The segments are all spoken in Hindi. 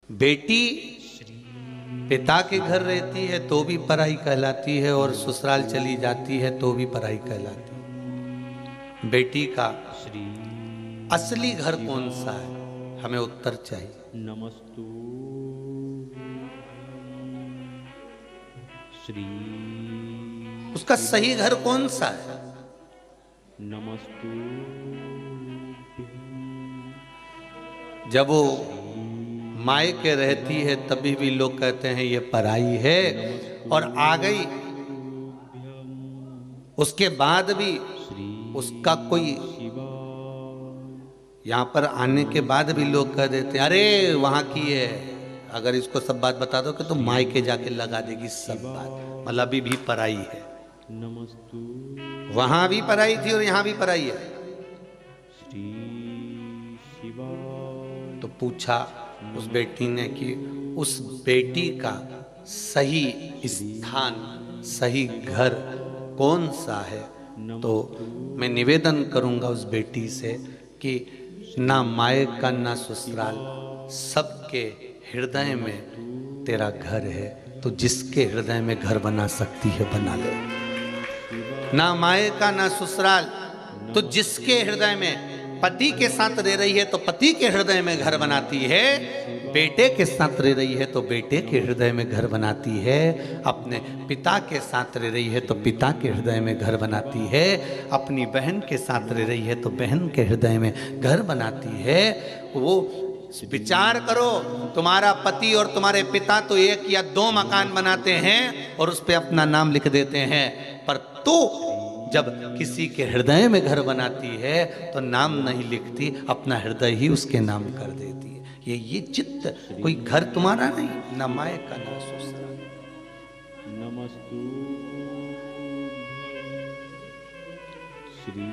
बेटी पिता के घर रहती है तो भी पराई कहलाती है और ससुराल चली जाती है तो भी पराई कहलाती है। बेटी का असली घर कौन सा है, हमें उत्तर चाहिए। नमस्तु श्री, उसका सही घर कौन सा है? नमस्तु। जब वो मायके रहती है तभी भी लोग कहते हैं ये पराई है, और आ गई उसके बाद भी उसका कोई, यहाँ पर आने के बाद भी लोग कह देते हैं अरे वहां की है। अगर इसको सब बात बता दो कि तो मायके जाके लगा देगी सब बात, मतलब अभी भी पराई है। नमस्तु वहां भी पराई थी और यहाँ भी पराई है। श्री शिवा। तो पूछा उस बेटी ने कि उस बेटी का सही स्थान, सही घर कौन सा है? तो मैं निवेदन करूंगा उस बेटी से कि ना मायका ना ससुराल, सबके हृदय में तेरा घर है। तो जिसके हृदय में घर बना सकती है बना ले। ना मायका ना ससुराल, तो जिसके हृदय में पति के साथ रह रही है तो पति के हृदय में घर बनाती है, बेटे के साथ रह रही है तो बेटे के हृदय में घर बनाती है, अपने पिता के साथ रह रही है तो पिता के हृदय में घर बनाती है, अपनी बहन के साथ रह रही है तो बहन के हृदय में घर बनाती है। वो विचार करो, तुम्हारा पति और तुम्हारे पिता तो एक या दो मकान बनाते हैं और उस पर अपना नाम लिख देते हैं, पर तू जब किसी के हृदय में घर बनाती है तो नाम नहीं लिखती, अपना हृदय ही उसके नाम कर देती है। ये चित्त, कोई घर तुम्हारा नहीं, ना मायका ना ससुराल। नमस्तु श्री।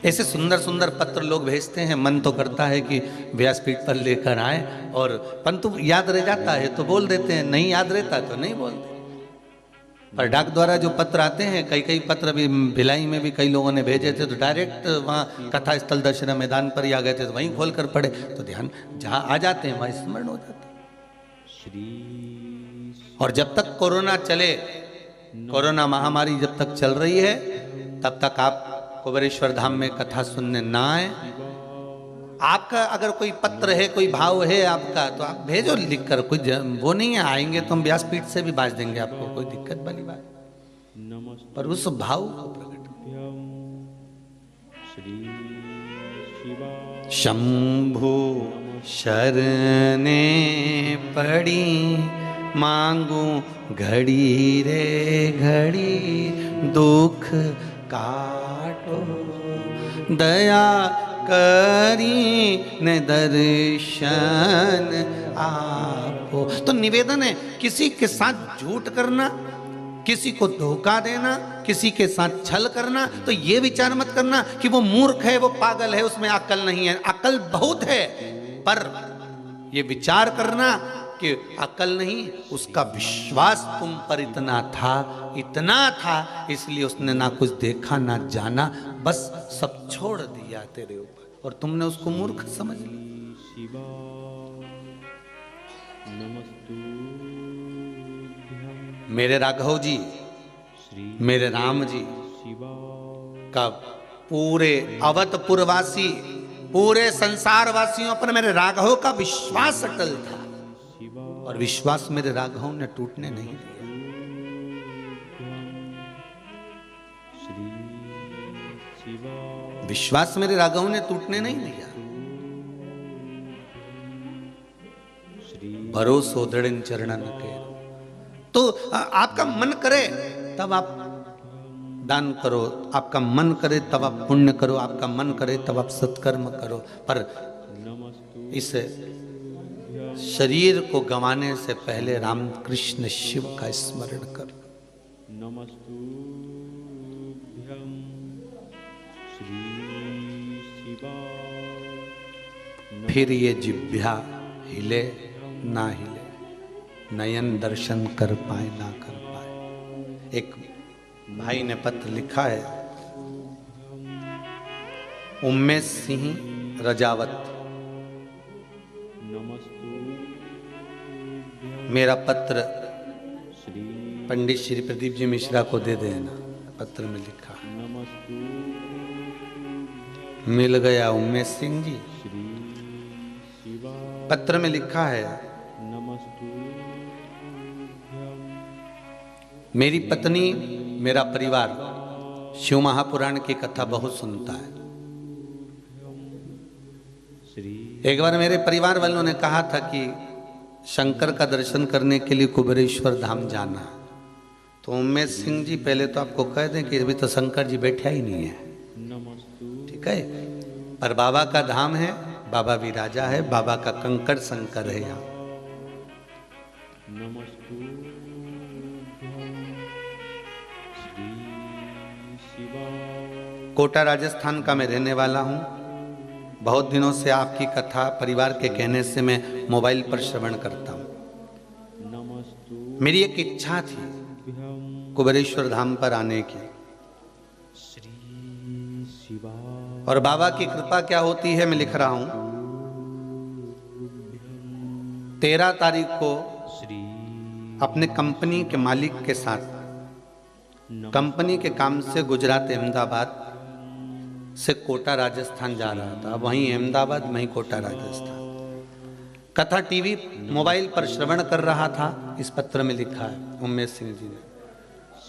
ऐसे सुंदर सुंदर पत्र लोग भेजते हैं, मन तो करता है कि व्यासपीठ पर लेकर आए, और परंतु याद रह जाता है तो बोल देते हैं, नहीं याद रहता तो नहीं बोलते। पर डाक द्वारा जो पत्र आते हैं, कई कई पत्र भी भिलाई में भी कई लोगों ने भेजे थे, तो डायरेक्ट वहाँ कथा स्थल दशहरा मैदान पर ही आ गए थे, तो वहीं खोल कर पढ़े तो ध्यान जहाँ आ जाते हैं वहाँ स्मरण हो जाते हैं। श्री। और जब तक कोरोना चले, कोरोना महामारी जब तक चल रही है, तब तक आप कुबेरेश्वर धाम में कथा सुनने ना आए। आपका अगर कोई पत्र है, कोई भाव है आपका, तो आप भेजो लिख कर, कोई वो नहीं है, आएंगे तो हम व्यासपीठ से भी बाज देंगे आपको, कोई दिक्कत वाली बात, पर उस भाव को प्रकट श्री शिवा। शंभु शरणे पड़ी मांगू घड़ी रे घड़ी, दुख काटो दया करी न दर्शन आपो। तो निवेदन है, किसी के साथ झूठ करना, किसी को धोखा देना, किसी के साथ छल करना, तो ये विचार मत करना कि वो मूर्ख है, वो पागल है, उसमें अक्ल नहीं है। अक्ल बहुत है, पर ये विचार करना कि अक्ल नहीं, उसका विश्वास तुम पर इतना था, इसलिए उसने ना कुछ देखा ना जाना, बस सब छोड़ दिया तेरे ऊपर, और तुमने उसको मूर्ख समझ लिया। मेरे राघव जी, मेरे राम जी का पूरे अवधपुरवासी, पूरे संसार वासियों पर मेरे राघव का विश्वास अटल था, और विश्वास मेरे राघव ने टूटने नहीं दिया। विश्वास मेरे राघव ने टूटने नहीं दिया। भरोसो दृढ़ चरणन के। तो आपका मन करे तब आप दान करो, आपका मन करे तब आप पुण्य करो, आपका मन करे तब आप सत्कर्म करो, पर इस शरीर को गंवाने से पहले राम कृष्ण शिव का स्मरण करो। फिर ये जिह्वा हिले ना हिले, नयन दर्शन कर पाए ना कर पाए। एक भाई ने पत्र लिखा है, उम्मेश सिंह रजावत, मेरा पत्र श्री पंडित श्री प्रदीप जी मिश्रा को दे देना। पत्र में लिखा नमस्तु मिल गया उमेश सिंह जी। श्री शिवाय पत्र में लिखा है नमस्तु मेरी पत्नी मेरा परिवार शिव महापुराण की कथा बहुत सुनता है। श्री एक बार मेरे परिवार वालों ने कहा था कि शंकर का दर्शन करने के लिए कुबेरेश्वर धाम जाना है। तो उमेश सिंह जी पहले तो आपको कह दें कि अभी तो शंकर जी बैठा ही नहीं है, नमस्तु ठीक है। पर बाबा का धाम है, बाबा भी राजा है, बाबा का कंकड़ शंकर है यहाँ। नमस्तु श्री शिवाय कोटा राजस्थान का मैं रहने वाला हूँ। बहुत दिनों से आपकी कथा परिवार के कहने से मैं मोबाइल पर श्रवण करता हूँ। नमस्तु मेरी एक इच्छा थी कुबेरेश्वर धाम पर आने की, श्री शिवाय और बाबा की कृपा क्या होती है मैं लिख रहा हूँ। 13 तारीख को श्री अपने कंपनी के मालिक के साथ कंपनी के काम से गुजरात अहमदाबाद से कोटा राजस्थान जा रहा था। वहीं अहमदाबाद वहीं कोटा राजस्थान। कथा टीवी मोबाइल पर श्रवण कर रहा था। इस पत्र में लिखा है उमेश सिंह जी ने।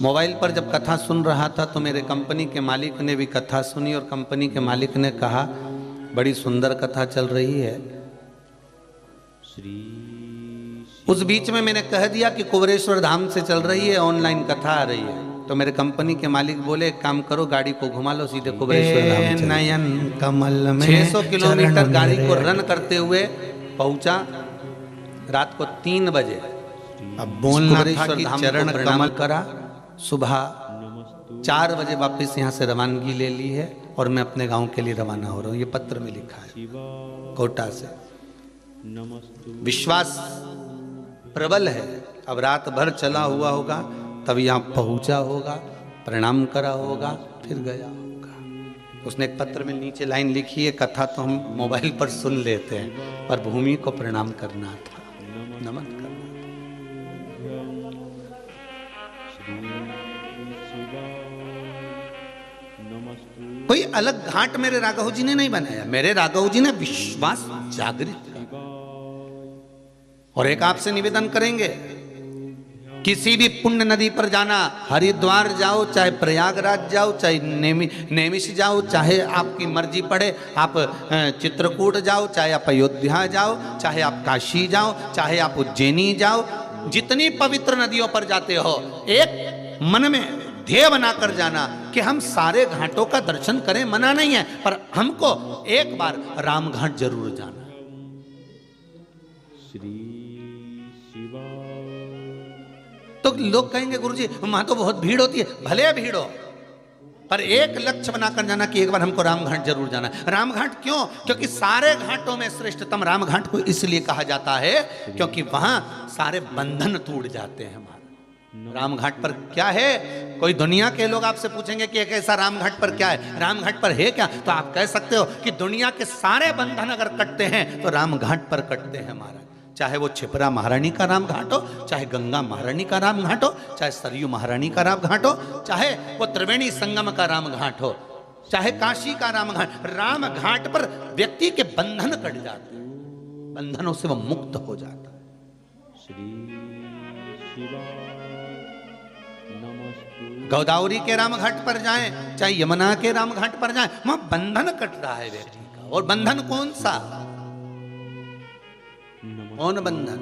मोबाइल पर जब कथा सुन रहा था तो मेरे कंपनी के मालिक ने भी कथा सुनी और कंपनी के मालिक ने कहा बड़ी सुंदर कथा चल रही है। श्री उस बीच में मैंने कह दिया कि कुबेरेश्वर धाम से चल रही है, ऑनलाइन कथा आ रही है। तो मेरे कंपनी के मालिक बोले एक काम करो, गाड़ी को घुमा लो सीधे कुबेरेश्वर धाम चलो। नयन कमल में 600 किलोमीटर चरण गाड़ी को मेरे। रन करते हुए पहुंचा। रात को 3 बजे अब बोलना था कुबेरेश्वर कि धाम चरण को प्रणाम कमल करा। सुबह नमस्तु 4 बजे वापस यहाँ से रवानगी ले ली है और मैं अपने गांव के लिए रवाना हो रहा हूँ। ये पत्र में लिखा है शिवाय कोटा से। नमस्तु विश्वास प्रबल है। अब रात भर चला हुआ होगा, तब यहाँ पहुंचा होगा, प्रणाम करा होगा, फिर गया होगा। उसने एक पत्र में नीचे लाइन लिखी है, कथा तो हम मोबाइल पर सुन लेते हैं पर भूमि को प्रणाम करना था, नमन करना श्री शिवाय नमस्तु कोई अलग घाट मेरे राघव जी ने नहीं बनाया। मेरे राघव जी ने विश्वास जागृत किया। और एक आपसे निवेदन करेंगे, किसी भी पुण्य नदी पर जाना, हरिद्वार जाओ, चाहे प्रयागराज जाओ, चाहे नैमिष जाओ, चाहे आपकी मर्जी पड़े, आप चित्रकूट जाओ, चाहे आप अयोध्या जाओ, चाहे आप काशी जाओ, चाहे आप उज्जैनी जाओ, जितनी पवित्र नदियों पर जाते हो, एक मन में ध्येय बनाकर जाना कि हम सारे घाटों का दर्शन करें। मना नहीं है, पर हमको एक बार राम घाट जरूर जाना। श्री शिवाय तो लोग कहेंगे गुरुजी वहां तो बहुत भीड़ होती है। भले भीड़ हो, पर एक लक्ष्य बनाकर जाना कि एक बार हमको रामघाट जरूर जाना है। रामघाट क्यों? क्योंकि सारे घाटों में श्रेष्ठतम रामघाट को इसलिए कहा जाता है क्योंकि वहां सारे बंधन टूट जाते हैं हमारे। रामघाट पर क्या है? कोई दुनिया के लोग आपसे पूछेंगे कि एक ऐसा रामघाट पर क्या है, रामघाट पर है क्या, तो आप कह सकते हो कि दुनिया के सारे बंधन अगर कटते हैं तो रामघाट पर कटते हैं महाराज। चाहे वो छिपरा महारानी का राम घाट हो, चाहे गंगा महारानी का राम घाट हो, चाहे सरयू महारानी का राम घाट हो, चाहे वो त्रिवेणी संगम का राम घाट हो, चाहे काशी का राम घाट। राम घाट पर व्यक्ति के बंधन कट जाते हैं, बंधनों से वो मुक्त हो जाता है। श्री शिवाय नमस्तु गोदावरी के राम घाट पर जाएं, चाहे यमुना के राम घाट पर जाएं, वहां बंधन कट रहा है व्यक्ति का। और बंधन कौन सा? कौन बंधन?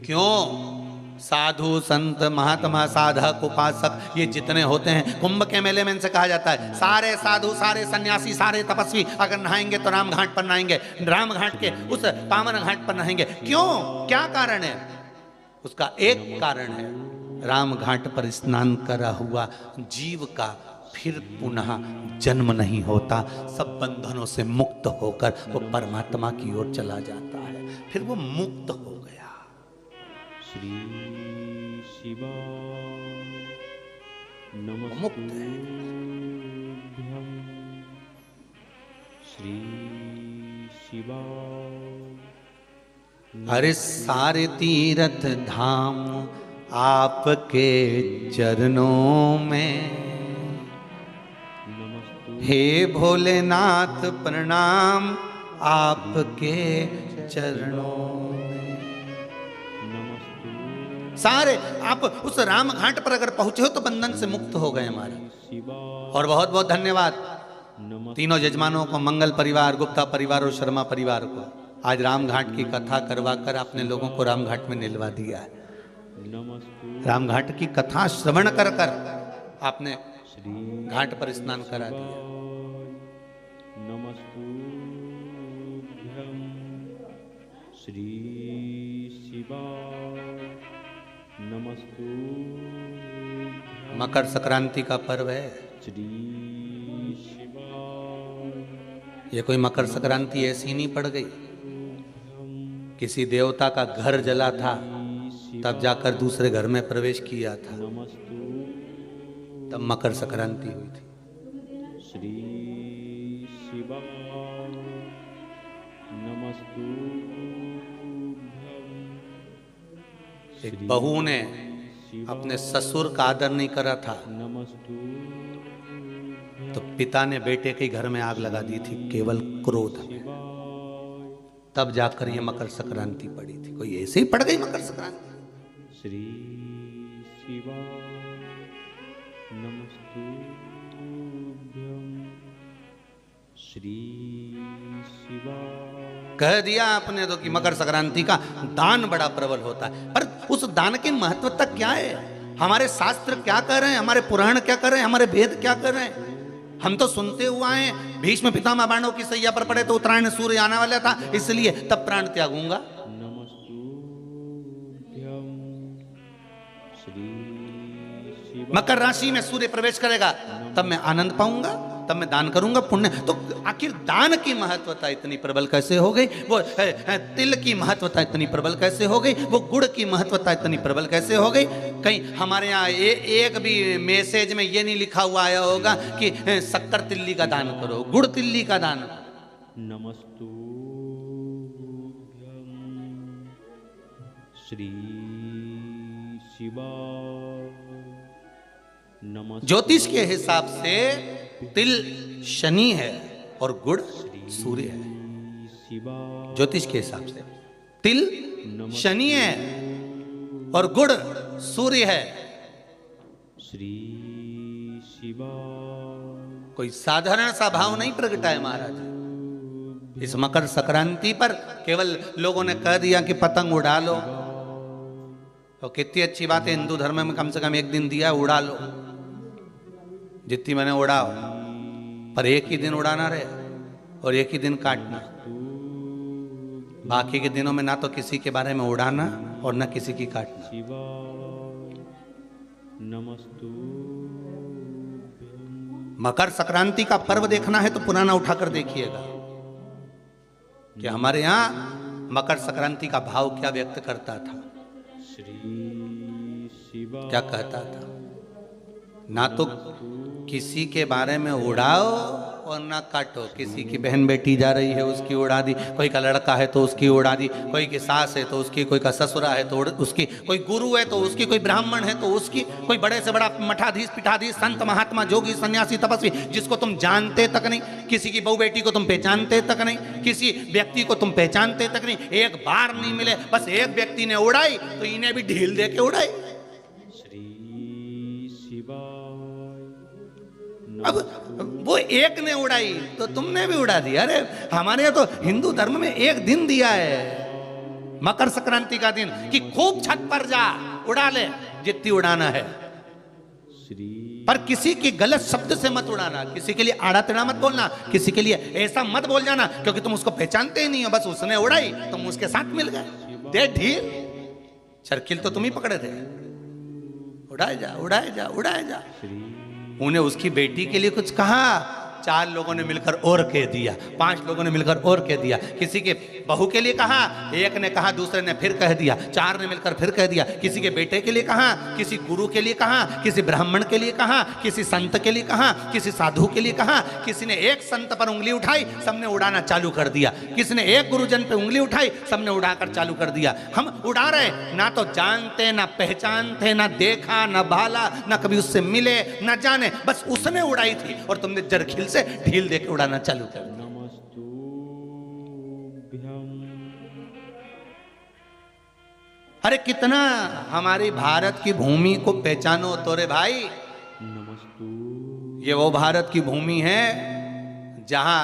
क्यों? साधु संत महात्मा साधक उपासक ये जितने होते हैं, कुंभ के मेले में इनसे कहा जाता है सारे साधु सारे सन्यासी सारे तपस्वी अगर नहाएंगे तो राम घाट पर नहाएंगे, राम घाट के उस पावन घाट पर नहाएंगे। क्यों? क्या कारण है? उसका एक कारण है, राम घाट पर स्नान करा हुआ जीव का फिर पुनः जन्म नहीं होता। सब बंधनों से मुक्त होकर वो परमात्मा की ओर चला जाता है, फिर वो मुक्त हो गया। श्री शिवाय मुक्त है। नमस्तुभ्यं श्री शिवाय अरे सारे तीर्थ धाम आपके चरणों में, हे भोलेनाथ प्रणाम आपके चरणों में। सारे आप उस राम घाट पर अगर पहुंचे हो तो बंधन से मुक्त हो गए हमारे। और बहुत बहुत धन्यवाद तीनों यजमानों को, मंगल परिवार, गुप्ता परिवार और शर्मा परिवार को। आज राम घाट की कथा करवा कर आपने लोगों को राम घाट में निलवा दिया है। राम घाट की कथा श्रवण कर कर आपने घाट पर स्नान करा दिया। श्री शिवाय नमस्तु। मकर संक्रांति का पर्व है। श्री शिवाय। ये कोई मकर संक्रांति ऐसी नहीं पड़ गई। किसी देवता का घर जला था तब जाकर दूसरे घर में प्रवेश किया था, तब मकर संक्रांति हुई थी। श्री शिवाय नमस्तु। एक बहू ने अपने ससुर का आदर नहीं करा था तो पिता ने बेटे के घर में आग लगा दी थी, केवल क्रोध में। तब जाकर ये मकर संक्रांति पड़ी थी। कोई ऐसे ही पड़ गई मकर संक्रांति? श्री शिवाय नमस्तुभ्यं। श्री शिवाय। कह दिया आपने तो कि मकर संक्रांति का दान बड़ा प्रबल होता है, पर उस दान की महत्वता क्या है? हमारे शास्त्र क्या कर रहे हैं, हमारे पुराण क्या कर रहे हैं, हमारे वेद क्या कर रहे हैं? हम तो सुनते हुए आए भीष्म पितामह बाणों की सैया पर पड़े तो उत्तरायण सूर्य आने वाला था, इसलिए तब प्राण त्यागूंगा। मकर राशि में सूर्य प्रवेश करेगा तब मैं आनंद पाऊंगा, तब मैं दान करूंगा, पुण्य। तो आखिर दान की महत्वता इतनी प्रबल कैसे हो गई? वो तिल की महत्वता इतनी प्रबल कैसे हो गई? वो गुड़ की महत्वता इतनी प्रबल कैसे हो गई? कहीं हमारे यहाँ एक भी मैसेज में ये नहीं लिखा हुआ आया होगा कि शक्कर तिल्ली का दान करो, गुड़ तिल्ली का दान करो। नमस्तु श्री शिवाय। ज्योतिष के हिसाब से तिल शनि है और गुड़ सूर्य है। ज्योतिष के हिसाब से तिल शनि है और गुड़ सूर्य है। श्री शिवाय। कोई साधारण सा भाव नहीं प्रगटा है महाराज। इस मकर संक्रांति पर केवल लोगों ने कह दिया कि पतंग उड़ा लो, तो कितनी अच्छी बात है। हिंदू धर्म में कम से कम एक दिन दिया, उड़ा लो जितनी मैंने उड़ाओ, पर एक ही दिन उड़ाना रहे और एक ही दिन काटना। बाकी के दिनों में ना तो किसी के बारे में उड़ाना और ना किसी की काटना। मकर संक्रांति का पर्व देखना है तो पुराना उठाकर देखिएगा कि हमारे यहाँ मकर संक्रांति का भाव क्या व्यक्त करता था, क्या कहता था। ना तो किसी के बारे में उड़ाओ और ना काटो। किसी की बहन बेटी जा रही है उसकी उड़ा दी, कोई का लड़का है तो उसकी उड़ा दी, कोई की सास है तो उसकी, कोई का ससुरा है तो उसकी, कोई गुरु है तो उसकी, कोई ब्राह्मण है तो उसकी, कोई बड़े से बड़ा मठाधीश पीठाधीश संत महात्मा जोगी सन्यासी तपस्वी जिसको तुम जानते तक नहीं, किसी की बहू बेटी को तुम पहचानते तक नहीं, किसी व्यक्ति को तुम पहचानते तक नहीं, एक बार नहीं मिले, बस एक व्यक्ति ने उड़ाई तो इन्हें भी ढील दे के उड़ाई। अब वो एक ने उड़ाई तो तुमने भी उड़ा दिया। अरे हमारे यहाँ तो हिंदू धर्म में एक दिन दिया है मकर संक्रांति का दिन कि खूब छत पर जा उड़ा ले जितनी उड़ाना है, पर किसी की गलत शब्द से मत उड़ाना, किसी के लिए आड़ा टेढ़ा मत बोलना, किसी के लिए ऐसा मत बोल जाना क्योंकि तुम उसको पहचानते ही नहीं हो, बस उसने उड़ाई तुम उसके साथ मिल गए। दे ढील, सर्किल तो तुम ही पकड़े थे। उड़ाए जा उड़ाए जा उड़ाए जा। उन्हें उसकी बेटी के लिए कुछ कहा, 4 लोगों ने मिलकर और कह दिया, 5 लोगों ने मिलकर और कह दिया। किसी के बहू के लिए कहा, एक ने कहा, दूसरे ने फिर कह दिया, 4 ने मिलकर फिर कह दिया। किसी के बेटे के लिए कहा, किसी गुरु के लिए कहा, किसी ब्राह्मण के लिए कहा, किसी संत के लिए कहा, किसी साधु के लिए कहा। किसी ने एक संत पर उंगली उठाई, सबने उड़ाना चालू कर दिया। किसी ने एक गुरुजन पे उंगली उठाई, सबने उड़ाकर चालू कर दिया। हम उड़ा रहे, ना तो जानते, ना पहचानते, ना देखा, ना भाला, ना कभी उससे मिले, ना जाने, बस उसने उड़ाई थी और तुमने जरखिल से ढील देके उड़ाना चालू कर दिया। अरे कितना हमारी भारत की भूमि को पहचानो तो रे भाई। ये वो भारत की भूमि है जहां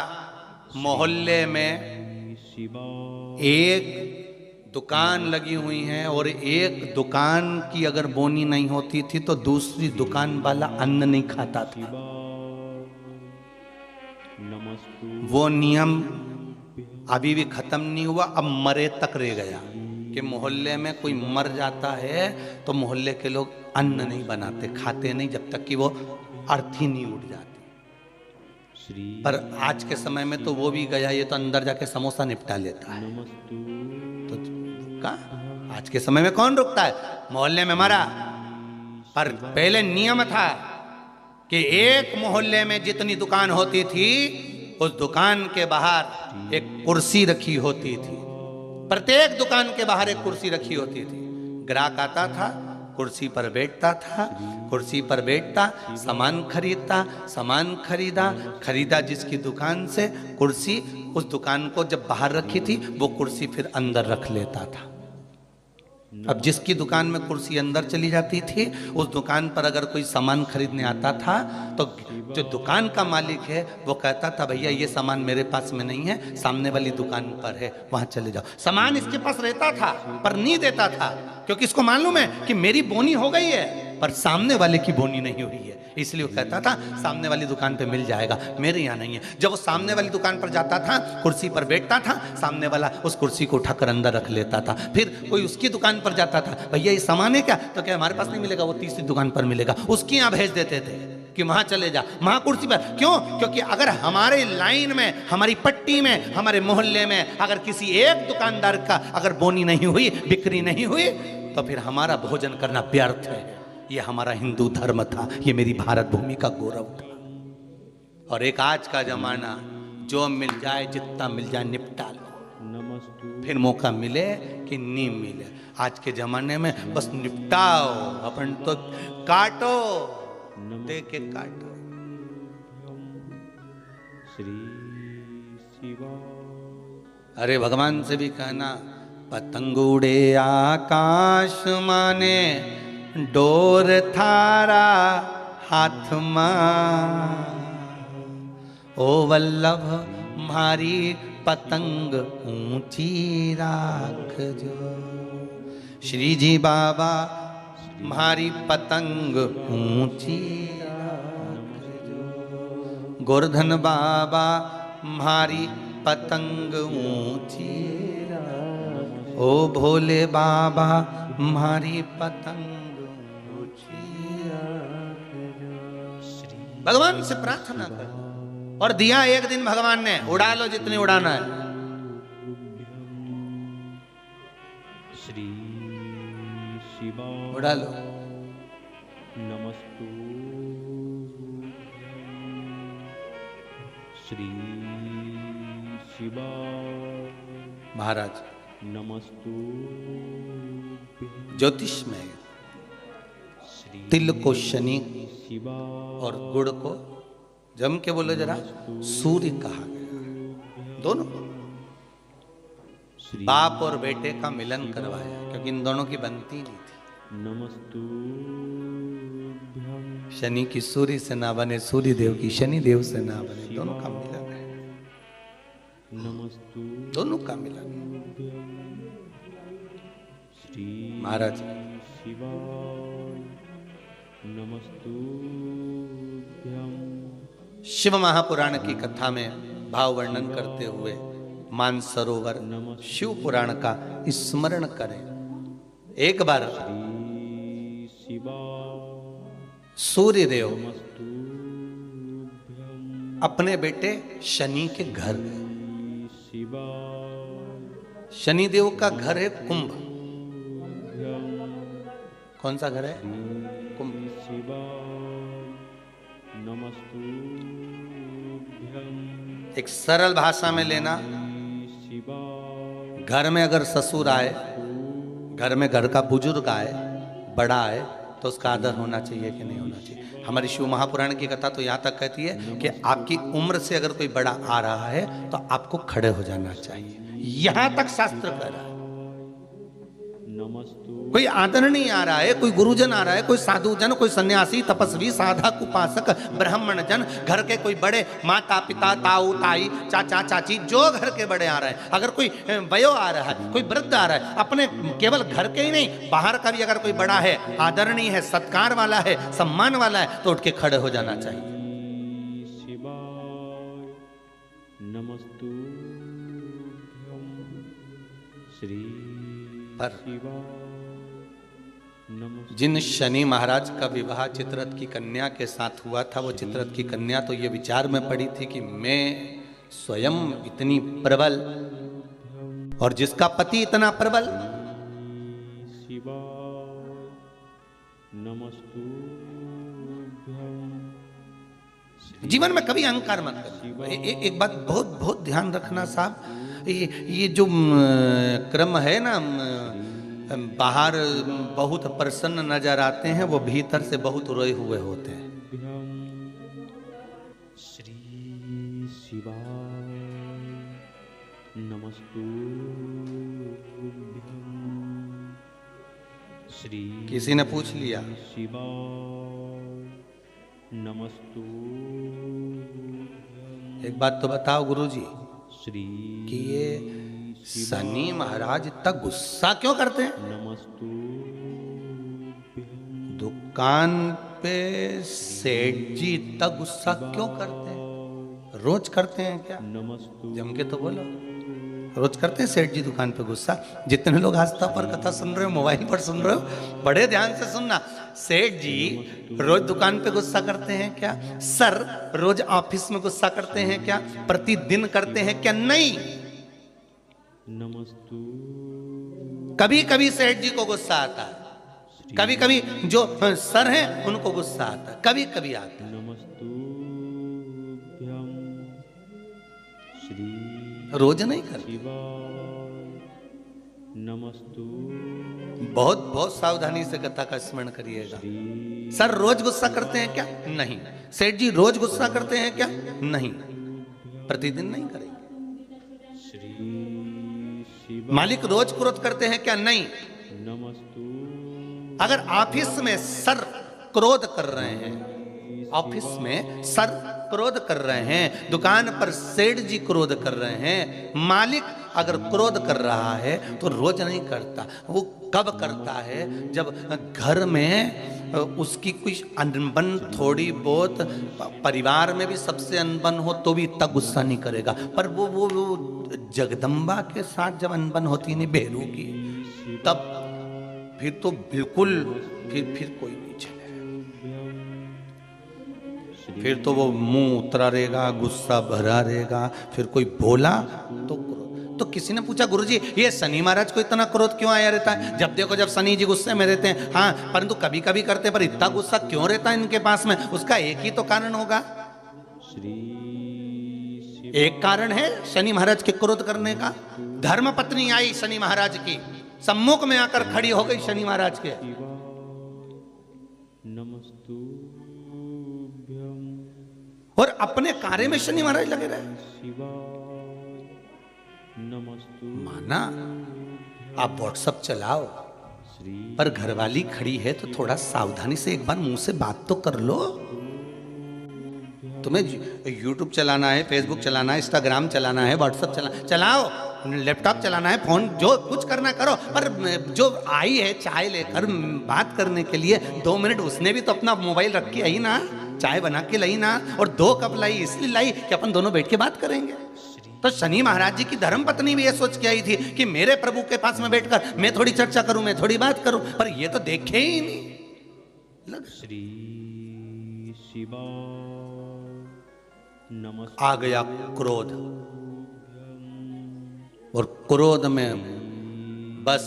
मोहल्ले में एक दुकान लगी हुई है और एक दुकान की अगर बोनी नहीं होती थी तो दूसरी दुकान वाला अन्न नहीं खाता था। वो नियम अभी भी खत्म नहीं हुआ, अब मरे तक रह गया कि मोहल्ले में कोई मर जाता है तो मोहल्ले के लोग अन्न नहीं बनाते, खाते नहीं जब तक कि वो अर्थी नहीं उठ जाती। पर आज के समय में तो वो भी गया, ये तो अंदर जाके समोसा निपटा लेता है। तो का आज के समय में कौन रुकता है? मोहल्ले में मरा, पर पहले नियम था कि एक मोहल्ले में जितनी दुकान होती थी उस दुकान के बाहर एक कुर्सी रखी होती थी। प्रत्येक दुकान के बाहर एक कुर्सी रखी होती थी। ग्राहक आता था, कुर्सी पर बैठता था, कुर्सी पर बैठता, सामान खरीदता, सामान खरीदा जिसकी दुकान से कुर्सी, उस दुकान को जब बाहर रखी थी वो कुर्सी फिर अंदर रख लेता था। अब जिसकी दुकान में कुर्सी अंदर चली जाती थी, उस दुकान पर अगर कोई सामान खरीदने आता था तो जो दुकान का मालिक है वो कहता था भैया ये सामान मेरे पास में नहीं है, सामने वाली दुकान पर है, वहां चले जाओ। सामान इसके पास रहता था पर नहीं देता था, क्योंकि इसको मालूम है कि मेरी बोनी हो गई है पर सामने वाले की बोनी नहीं हुई है, इसलिए वो कहता था सामने वाली दुकान पे मिल जाएगा, मेरे यहाँ नहीं है। जब वो सामने वाली दुकान पर जाता था, कुर्सी पर बैठता था, सामने वाला उस कुर्सी को उठाकर अंदर रख लेता था। फिर कोई उसकी दुकान पर जाता था, भैया ये सामान है क्या? तो क्या हमारे पास नहीं मिलेगा, वो तीसरी दुकान पर मिलेगा, उसके यहाँ भेज देते थे कि वहां चले जा, वहां कुर्सी पर। क्यों? क्योंकि अगर हमारे लाइन में, हमारी पट्टी में, हमारे मोहल्ले में अगर किसी एक दुकानदार का अगर बोनी नहीं हुई, बिक्री नहीं हुई, तो फिर हमारा भोजन करना व्यर्थ है। ये हमारा हिंदू धर्म था, ये मेरी भारत भूमि का गौरव था। और एक आज का जमाना, जो मिल जाए, जितना मिल जाए निपटा लो, फिर मौका मिले कि नहीं मिले। आज के जमाने में बस निपटाओ, अपन तो काटो, दे के काटो। अरे भगवान से भी कहना, पतंग उड़े आकाश माने, डोर थारा हाथ मां, ओ वल्लभ मारी पतंग ऊंची राख जो। श्री जी बाबा मारी पतंग ऊंची राख जो, गोवर्धन बाबा मारी पतंग ऊंची राख, ओ भोले बाबा मारी पतंग। भगवान से प्रार्थना कर, और दिया एक दिन भगवान ने, उड़ा लो जितनी उड़ाना है। श्री शिवा उड़ा लो। नमस्तु श्री शिवा महाराज नमस्तु ज्योतिष में तिल को शनि शिवा और गुड़ को जम के बोलो जरा, सूर्य कहा गया। दोनों बाप और बेटे का मिलन करवाया, क्योंकि इन दोनों की बनती नहीं थी। नमस्तु शनि की सूर्य से ना बने, सूर्य देव की शनि देव से ना बने, दोनों का मिलन है। नमस्तु दोनों का मिलन। श्री महाराज शिवा नमस्तु। शिव महापुराण की कथा में भाव वर्णन करते हुए मानसरोवर शिव पुराण का स्मरण करें। एक बार सूर्य देव अपने बेटे शनि के घर गए। शिवाय शनिदेव का घर है कुंभ। कौन सा घर है? कुंभ। शिवाय नमस्तुभ्यं एक सरल भाषा में लेना, शिवाय घर में अगर ससुर आए, घर में घर का बुजुर्ग आए, बड़ा आए, तो उसका आदर होना चाहिए कि नहीं होना चाहिए। हमारी शिव महापुराण की कथा तो यहाँ तक कहती है कि आपकी उम्र से अगर कोई बड़ा आ रहा है तो आपको खड़े हो जाना चाहिए। यहाँ तक शास्त्र कह रहा है। नमस्तु कोई आदर नहीं आ रहा है, कोई गुरुजन आ रहा है, कोई साधु जन, कोई सन्यासी, तपस्वी, साधक, उपासक, ब्राह्मण जन, घर के कोई बड़े माता पिता, ताऊ ताई, चाचा चाची, जो घर के बड़े आ रहे हैं, अगर कोई वयो आ रहा है, कोई वृद्ध आ रहा है, अपने केवल घर के ही नहीं बाहर का भी अगर कोई बड़ा है, आदरणीय है, सत्कार वाला है, सम्मान वाला है, तो उठ के खड़े हो जाना चाहिए। शिवाय नमस्तुभ्यं श्री पर शिवाय नमस्तु जिन शनि महाराज का विवाह चित्ररथ की कन्या के साथ हुआ था, वो चित्ररथ की कन्या तो ये विचार में पड़ी थी कि मैं स्वयं इतनी प्रबल और जिसका पति इतना प्रबल, शिवाय नमस्तुभ्यं जीवन में कभी अहंकार मत करना। एक बात बहुत बहुत ध्यान रखना साहब, ये जो क्रम है ना, बाहर बहुत प्रसन्न नजर आते हैं, वो भीतर से बहुत रोए हुए होते हैं। श्री शिवाय नमस्तुभ्यं श्री किसी ने पूछ लिया शिवाय नमस्तुभ्यं एक बात तो बताओ गुरुजी श्री कि ये शनि महाराज इतना गुस्सा क्यों करते हैं? नमस्तुभ्यं दुकान पे सेठ जी इतना गुस्सा क्यों करते हैं? रोज करते हैं क्या? नमस्तु जम के तो बोलो, रोज करते हैं सेठ जी दुकान पे गुस्सा? जितने लोग आस्था पर कथा सुन रहे हो, मोबाइल पर सुन रहे हो, बड़े ध्यान से सुनना। सेठ जी रोज दुकान पे गुस्सा करते हैं क्या? सर रोज ऑफिस में गुस्सा करते हैं क्या? प्रतिदिन करते हैं क्या? नहीं, नमस्तु कभी कभी सेठ जी को गुस्सा आता है, कभी कभी जो सर हैं उनको गुस्सा आता है, कभी कभी आता है, नमस्तुभ्यं श्री रोज नहीं करते। शिवाय नमस्तु बहुत बहुत सावधानी से कथा का स्मरण करिएगा। श्री सर रोज गुस्सा करते हैं क्या? नहीं। सेठ जी रोज गुस्सा करते हैं क्या? नहीं। प्रतिदिन नहीं करेंगे। श्री शिवाय मालिक रोज क्रोध करते हैं क्या? नहीं। नमस्तु अगर ऑफिस में सर क्रोध कर रहे हैं, ऑफिस में सर क्रोध कर रहे हैं, दुकान पर सेठ जी क्रोध कर रहे हैं, मालिक अगर क्रोध कर रहा है तो रोज नहीं करता। वो कब करता है? जब घर में उसकी कुछ अनबन थोड़ी बहुत, परिवार में भी सबसे अनबन हो तो भी इतना गुस्सा नहीं करेगा। पर वो जगदम्बा के साथ जब अनबन होती नहीं बेरू की, तब फिर तो बिल्कुल फिर कोई नहीं चलेगा। फिर तो वो मुंह उतरा रहेगा, गुस्सा भरा रहेगा। फिर कोई बोला तो तो किसी ने पूछा गुरुजी ये शनि महाराज को इतना क्रोध क्यों आया रहता है? जब देखो जब शनि जी गुस्से में रहते हैं, हाँ, परंतु कभी कभी करते हैं, पर इतना गुस्सा क्यों रहता है इनके पास में? उसका एक ही तो कारण होगा। श्री एक कारण है शनि महाराज के क्रोध करने का। धर्म पत्नी आई शनि महाराज की, सम्मुख में आकर खड़ी हो गई शनि महाराज के। नमस्तुभ्यं और अपने कार्य में शनि महाराज लगे रहे। शिवाय नमस्तु माना आप व्हाट्सएप चलाओ, श्री पर घरवाली खड़ी है तो थोड़ा सावधानी से एक बार मुंह से बात तो कर लो। तुम्हें यूट्यूब चलाना है, फेसबुक चलाना है, इंस्टाग्राम चलाना है, व्हाट्सएप चलाओ, लैपटॉप चलाना है, फोन जो कुछ करना करो, पर जो आई है चाय लेकर बात करने के लिए 2 मिनट, उसने भी तो अपना मोबाइल रख के आई ना, चाय बना के लाई ना। और 2 कप लाई इसलिए लाई कि अपन दोनों बैठ के बात करेंगे। तो शनि महाराज जी की धर्म पत्नी भी ये सोच के आई थी कि मेरे प्रभु के पास में बैठकर मैं थोड़ी चर्चा करूं, मैं थोड़ी बात करूं, पर ये तो देखे ही नहीं। श्री शिवाय नमस्तु आ गया क्रोध, और क्रोध में बस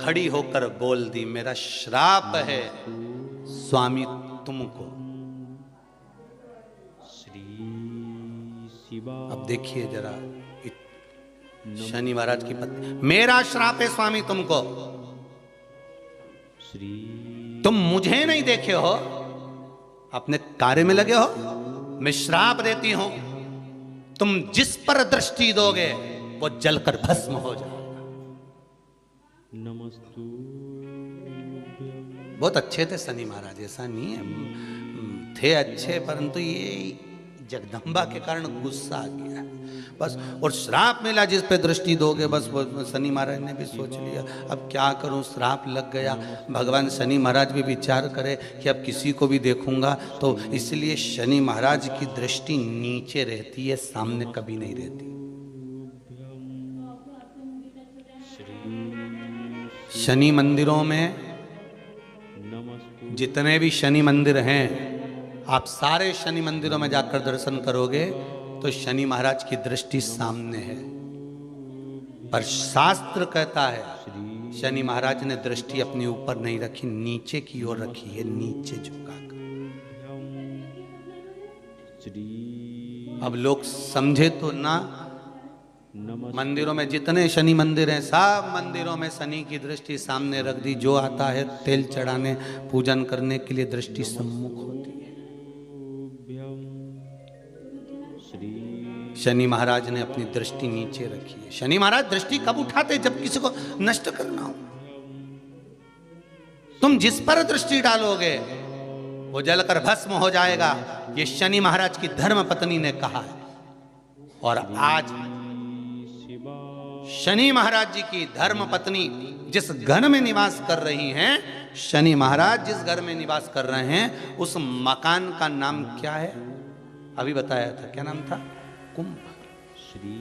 खड़ी होकर बोल दी, मेरा श्राप है स्वामी तुमको। श्री शिवा अब देखिए जरा शनि महाराज की पत्नी, मेरा श्राप है स्वामी तुमको, श्री तुम मुझे नहीं देखे हो, अपने कार्य में लगे हो, मैं श्राप देती हूं, तुम जिस पर दृष्टि दोगे वो जलकर भस्म हो जाएगा। नमस्तु बहुत अच्छे थे शनि महाराज, ऐसा नहीं है, थे अच्छे, परंतु ये जगदम्बा के कारण गुस्सा आ गया बस, और श्राप मिला जिस पे दृष्टि दोगे, बस वो शनि महाराज ने भी सोच लिया अब क्या करूं, श्राप लग गया। भगवान शनि महाराज भी विचार करे कि अब किसी को भी देखूंगा तो, इसलिए शनि महाराज की दृष्टि नीचे रहती है, सामने कभी नहीं रहती। शनि मंदिरों में नमस्तु जितने भी शनि मंदिर हैं, आप सारे शनि मंदिरों में जाकर दर्शन करोगे तो शनि महाराज की दृष्टि सामने है, पर शास्त्र कहता है शनि महाराज ने दृष्टि अपने ऊपर नहीं रखी, नीचे की ओर रखी है, नीचे झुकाकर। श्री अब लोग समझे तो ना, नमस्तु मंदिरों में जितने शनि मंदिर हैं, सब मंदिरों में शनि की दृष्टि सामने रख दी, जो आता है तेल चढ़ाने पूजन करने के लिए दृष्टि सम्मुख होती है। श्री शनि महाराज ने अपनी दृष्टि नीचे रखी है। शनि महाराज दृष्टि कब उठाते, जब किसी को नष्ट करना हो। तुम जिस पर दृष्टि डालोगे वो जलकर भस्म हो जाएगा, ये शनि महाराज की धर्म पत्नी ने कहा है। और आज शनि महाराज जी की धर्म पत्नी जिस घर में निवास कर रही हैं, शनि महाराज जिस घर में निवास कर रहे हैं, उस मकान का नाम क्या है, अभी बताया था, क्या नाम था, कुंभ। श्री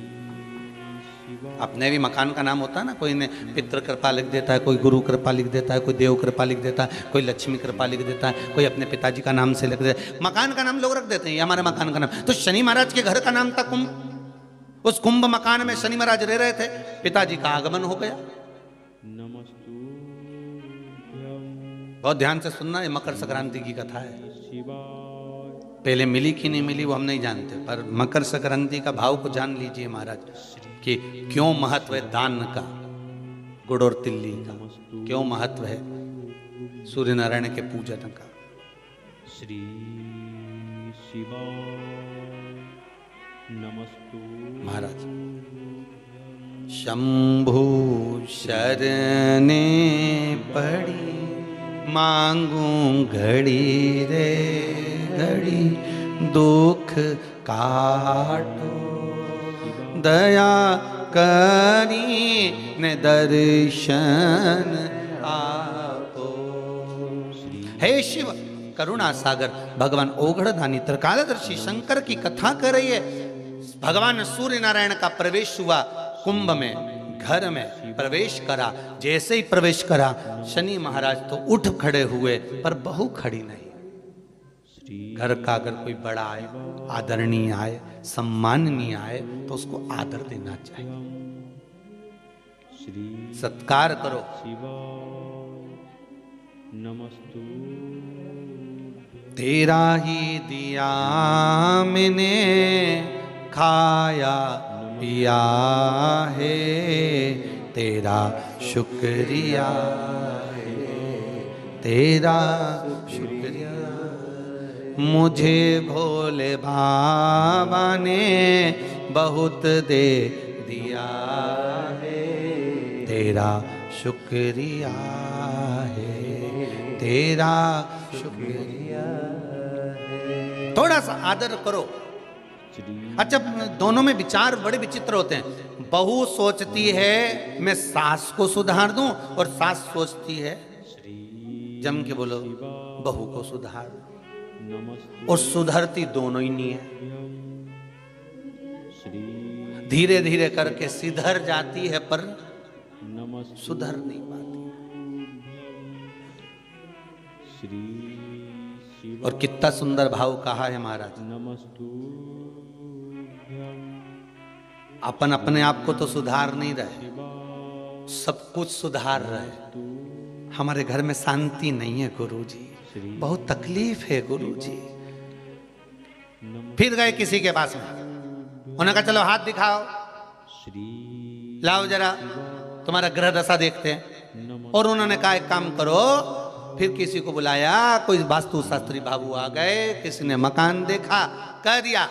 शिवा अपने भी मकान का नाम होता है ना, कोई ने पितृ कृपा लिख देता है, कोई गुरु कृपा लिख देता है, कोई देव कृपा लिख देता है, कोई लक्ष्मी कृपा लिख देता है, कोई अपने पिताजी का नाम से लिख देता है। मकान का नाम लोग रख देते हैं, ये हमारे मकान का नाम। तो शनि महाराज के घर का नाम था कुंभ। उस कुंभ मकान में शनि महाराज रह रहे थे, पिताजी का आगमन हो गया। नमस्तु बहुत ध्यान से सुनना, ये मकर संक्रांति की कथा है। शिवा पहले मिली कि नहीं मिली वो हम नहीं जानते, पर मकर संक्रांति का भाव को जान लीजिए महाराज, कि क्यों महत्व है दान का, गुड़ और तिल्ली का, क्यों महत्व है सूर्य नारायण के पूजन का। श्री शिवा नमस्तु महाराज शंभु शरणे पड़ी, मांगू घड़ी रे घड़ी, दुख काटो दया करी ने दर्शन आपो। हे शिव करुणा सागर भगवान ओघड़दानी त्रिकालदर्शी शंकर की कथा कर रही है। भगवान सूर्य नारायण का प्रवेश हुआ कुंभ में, घर में प्रवेश करा। जैसे ही प्रवेश करा शनि महाराज तो उठ खड़े हुए, पर बहू खड़ी नहीं। घर का अगर कोई बड़ा आए, आदरणीय आए, सम्माननीय आए, तो उसको आदर देना चाहिए, श्री सत्कार करो। शिवा नमस्तु तेरा ही दिया मैंने खाया पिया है, तेरा शुक्रिया है, तेरा शुक्रिया। मुझे भोले बाबा ने बहुत दे दिया है, तेरा शुक्रिया है, तेरा शुक्रिया है। थोड़ा सा आदर करो। अच्छा, दोनों में विचार बड़े विचित्र होते हैं। बहू सोचती है मैं सास को सुधार दूं, और सास सोचती है, जम के बोलो, बहू को सुधार। और सुधरती दोनों ही नहीं है। धीरे धीरे करके सिधर जाती है, पर सुधर नहीं पाती। और कितना सुंदर भाव कहा है महाराज, नमस्तु अपन अपने आप को तो सुधार नहीं रहे, सब कुछ सुधार रहे। हमारे घर में शांति नहीं है गुरुजी, बहुत तकलीफ है गुरुजी। फिर गए किसी के पास में, उन्होंने कहा चलो हाथ दिखाओ, लाओ जरा तुम्हारा ग्रह दशा देखते हैं। और उन्होंने कहा एक काम करो, फिर किसी को बुलाया, कोई वास्तु शास्त्री बाबू आ गए, किसी ने मकान देखा, कह दिया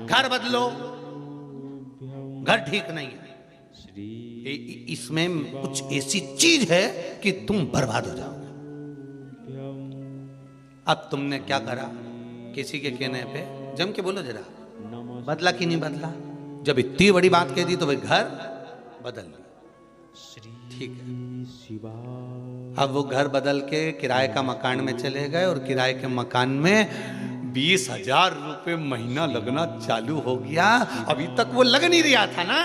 घर बदलो, घर ठीक नहीं है, इसमें कुछ ऐसी चीज है कि तुम बर्बाद हो जाओगे। अब तुमने क्या करा, किसी के कहने पे जम के बोलो जरा, बदला कि नहीं बदला? जब इतनी बड़ी बात कह दी तो भाई घर बदल लिया, ठीक है। अब वो घर बदल के किराए का मकान में चले गए और किराए के मकान में 20,000 रुपए महीना लगना चालू हो गया। अभी तक वो लग नहीं रहा था ना,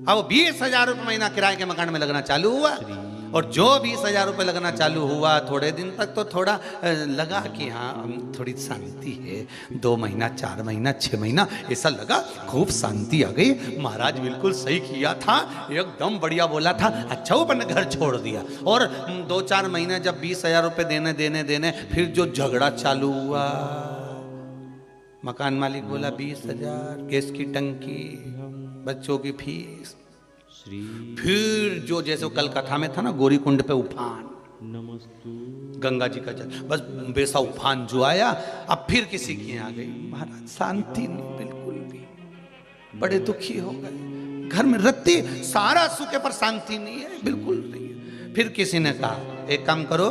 अब 20,000 रुपए महीना किराए के मकान में लगना चालू हुआ। और जो 20,000 रुपए लगना चालू हुआ, थोड़े दिन तक तो थोड़ा लगा कि हाँ थोड़ी शांति है, 2 महीना 4 महीना 6 महीना ऐसा लगा, खूब शांति आ गई। महाराज बिल्कुल सही किया था, एकदम बढ़िया बोला था। अच्छा वो अपने घर छोड़ दिया। और 2-4 महीने जब 20,000 रुपए देने फिर जो झगड़ा चालू हुआ, मकान मालिक बोला 20,000 गैस की टंकी, बच्चों की फीस, फिर जो जैसे कल कथा में था ना, गौरी कुंड पे उफान, गंगा जी का जल, बस वैसा उफान जो आया। अब फिर किसी की आ गई, महाराज शांति नहीं बिल्कुल भी, बड़े दुखी हो गए। घर में रत्ती सारा सुखे पर शांति नहीं है, बिल्कुल नहीं है। फिर किसी ने कहा एक काम करो,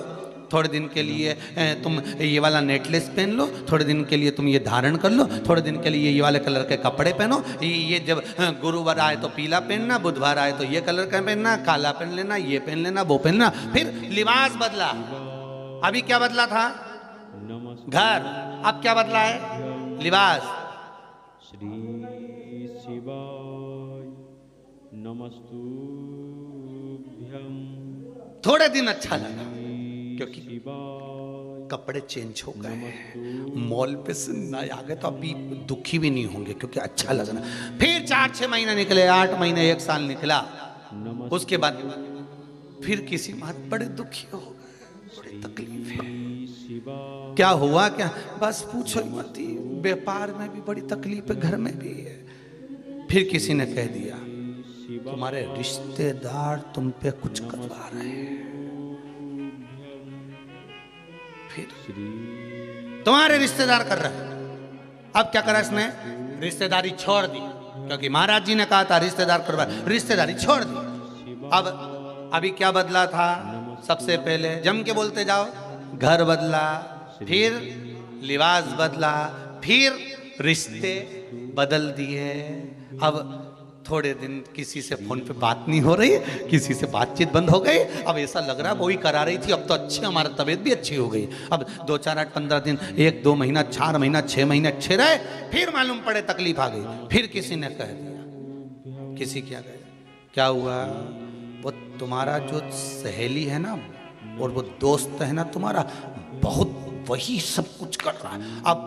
थोड़े दिन के लिए तुम ये वाला नेकलेस पहन लो, थोड़े दिन के लिए तुम ये धारण कर लो, थोड़े दिन के लिए ये वाले कलर के कपड़े पहनो, ये जब गुरुवार आए तो पीला पहनना, बुधवार आए तो ये कलर का पहनना, काला पहन लेना, ये पहन लेना, वो पहनना। फिर लिबास बदला। अभी क्या बदला था? घर। अब क्या बदला है? लिबास। श्री शिवाय नमस्तुभ्यं। थोड़े दिन अच्छा लगा क्योंकि कपड़े चेंज हो गए, मॉल पे से नए आ गए, तो अभी दुखी भी नहीं होंगे क्योंकि अच्छा लगना। फिर 4-6 महीने निकले, 8 महीने, 1 साल निकला। उसके बाद फिर किसी बात बड़े दुखी हो गए, बड़ी तकलीफ है। क्या हुआ क्या? बस पूछो मत, व्यापार में भी बड़ी तकलीफ है, घर में भी है। फिर किसी ने कह दिया तुम्हारे रिश्तेदार तुम पे कुछ करवा रहे हैं, फिर तुम्हारे रिश्तेदार कर रहे हैं। अब क्या करा इसने? रिश्तेदारी छोड़ दी, क्योंकि महाराज जी ने कहा था रिश्तेदार करवा, रिश्तेदारी छोड़ दी। अब अभी क्या बदला था? सबसे पहले जम के बोलते जाओ, घर बदला, फिर लिबास बदला, फिर रिश्ते बदल दिए। अब थोड़े दिन किसी से फोन पे बात नहीं हो रही, किसी से बातचीत बंद हो गई। अब ऐसा लग रहा वही करा रही थी, अब तो अच्छी हमारा तबीयत भी अच्छी हो गई। अब 2, 4, 8, 15 दिन, 1, 2 महीना, 4 महीना, 6 महीने अच्छे रहे, फिर मालूम पड़े तकलीफ आ गई। फिर किसी ने कह दिया, किसी क्या कहे, क्या हुआ? वो तुम्हारा जो सहेली है ना और वो दोस्त है ना तुम्हारा, बहुत वही सब कुछ कर रहा है। अब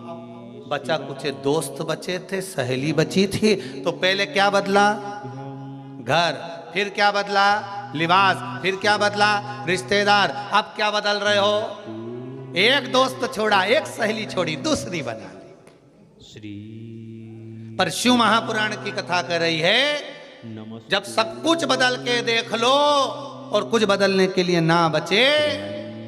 बचा कुछ दोस्त बचे थे, सहेली बची थी, तो पहले क्या बदला? घर। फिर क्या बदला? लिबास। फिर क्या बदला? रिश्तेदार। अब क्या बदल रहे हो? एक दोस्त छोड़ा, एक सहेली छोड़ी, दूसरी बना ली। श्री पर शिव महापुराण की कथा कर रही है, जब सब कुछ बदल के देख लो और कुछ बदलने के लिए ना बचे,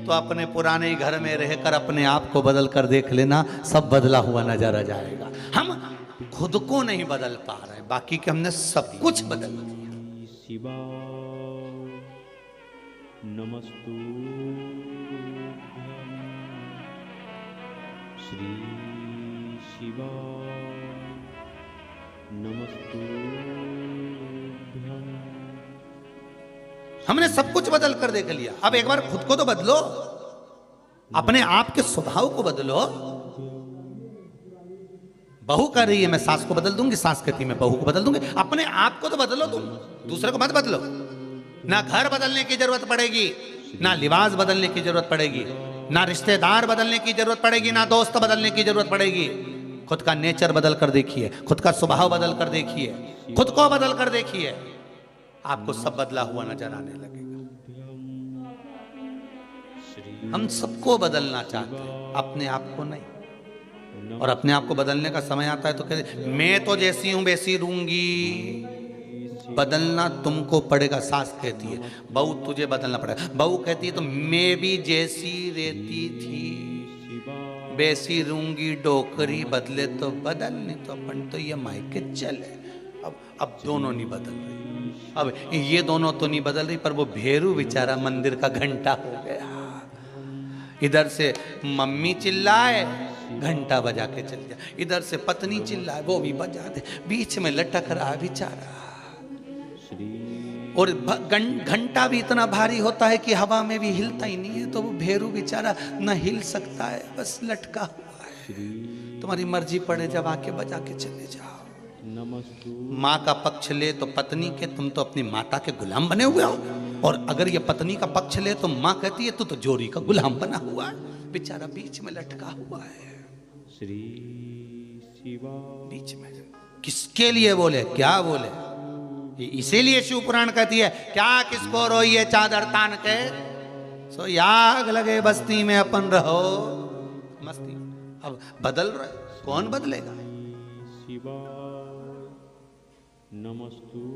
तो अपने पुराने घर में रहकर अपने आप को बदल कर देख लेना, सब बदला हुआ नजर आ जाएगा। हम खुद को नहीं बदल पा रहे, बाकी के हमने सब कुछ बदल दिया। शिवाय नमस्तुभ्यं। श्री शिवाय नमस्तुभ्यं। हमने सब कुछ बदल कर देख लिया। अब एक बार खुद को तो बदलो, अपने आप के स्वभाव को बदलो। बहू कर रही है मैं सास को बदल दूंगी, सास कहती है मैं बहू को बदल दूंगी। अपने आप को तो बदलो, तुम दूसरे को मत बदलो। ना घर बदलने की जरूरत पड़ेगी, ना लिबास बदलने की जरूरत पड़ेगी, ना रिश्तेदार बदलने की जरूरत पड़ेगी, ना दोस्त बदलने की जरूरत पड़ेगी। खुद का नेचर बदल कर देखिए, खुद का स्वभाव बदल कर देखिए, खुद को बदल कर देखिए, आपको सब बदला हुआ नजर आने लगेगा। हम सबको बदलना चाहते हैं, अपने आप को नहीं। और अपने आप को बदलने का समय आता है तो कहते मैं तो जैसी हूं वैसी रहूंगी। बदलना तुमको पड़ेगा। सास कहती है बहू तुझे बदलना पड़ेगा। बहू कहती है तो मैं भी जैसी रहती थी वैसी रहूंगी। डोकरी बदले तो बदल, नहीं तो अपन तो ये मायके चले। अब दोनों नहीं बदल रही। अब ये दोनों तो नहीं बदल रही, पर वो भेरू बेचारा मंदिर का घंटा हो गया। इधर से मम्मी चिल्लाए, घंटा बजा के चल जा। इधर से पत्नी चिल्लाए, वो भी बजा दे। बीच में लटक रहा बेचारा। और घंटा भी इतना भारी होता है कि हवा में भी हिलता ही नहीं है। तो वो भेरू बेचारा न हिल सकता है, बस लटका हुआ है। तुम्हारी मर्जी पड़े जब आके बजा के चले जाओ। माँ का पक्ष ले तो पत्नी के, तुम तो अपनी माता के गुलाम बने हुए हो। और अगर ये पत्नी का पक्ष ले तो माँ कहती है तू तो जोरी का गुलाम बना हुआ है। बेचारा बीच में लटका हुआ है। श्री शिवा बीच में किसके लिए बोले, क्या बोले? इसीलिए शिव पुराण कहती है क्या किसको रोइए चादर तान के, सो आग लगे बस्ती में अपन रहो मस्ती। अब बदल रहे, कौन बदलेगा? शिवा नमस्तुभ्यं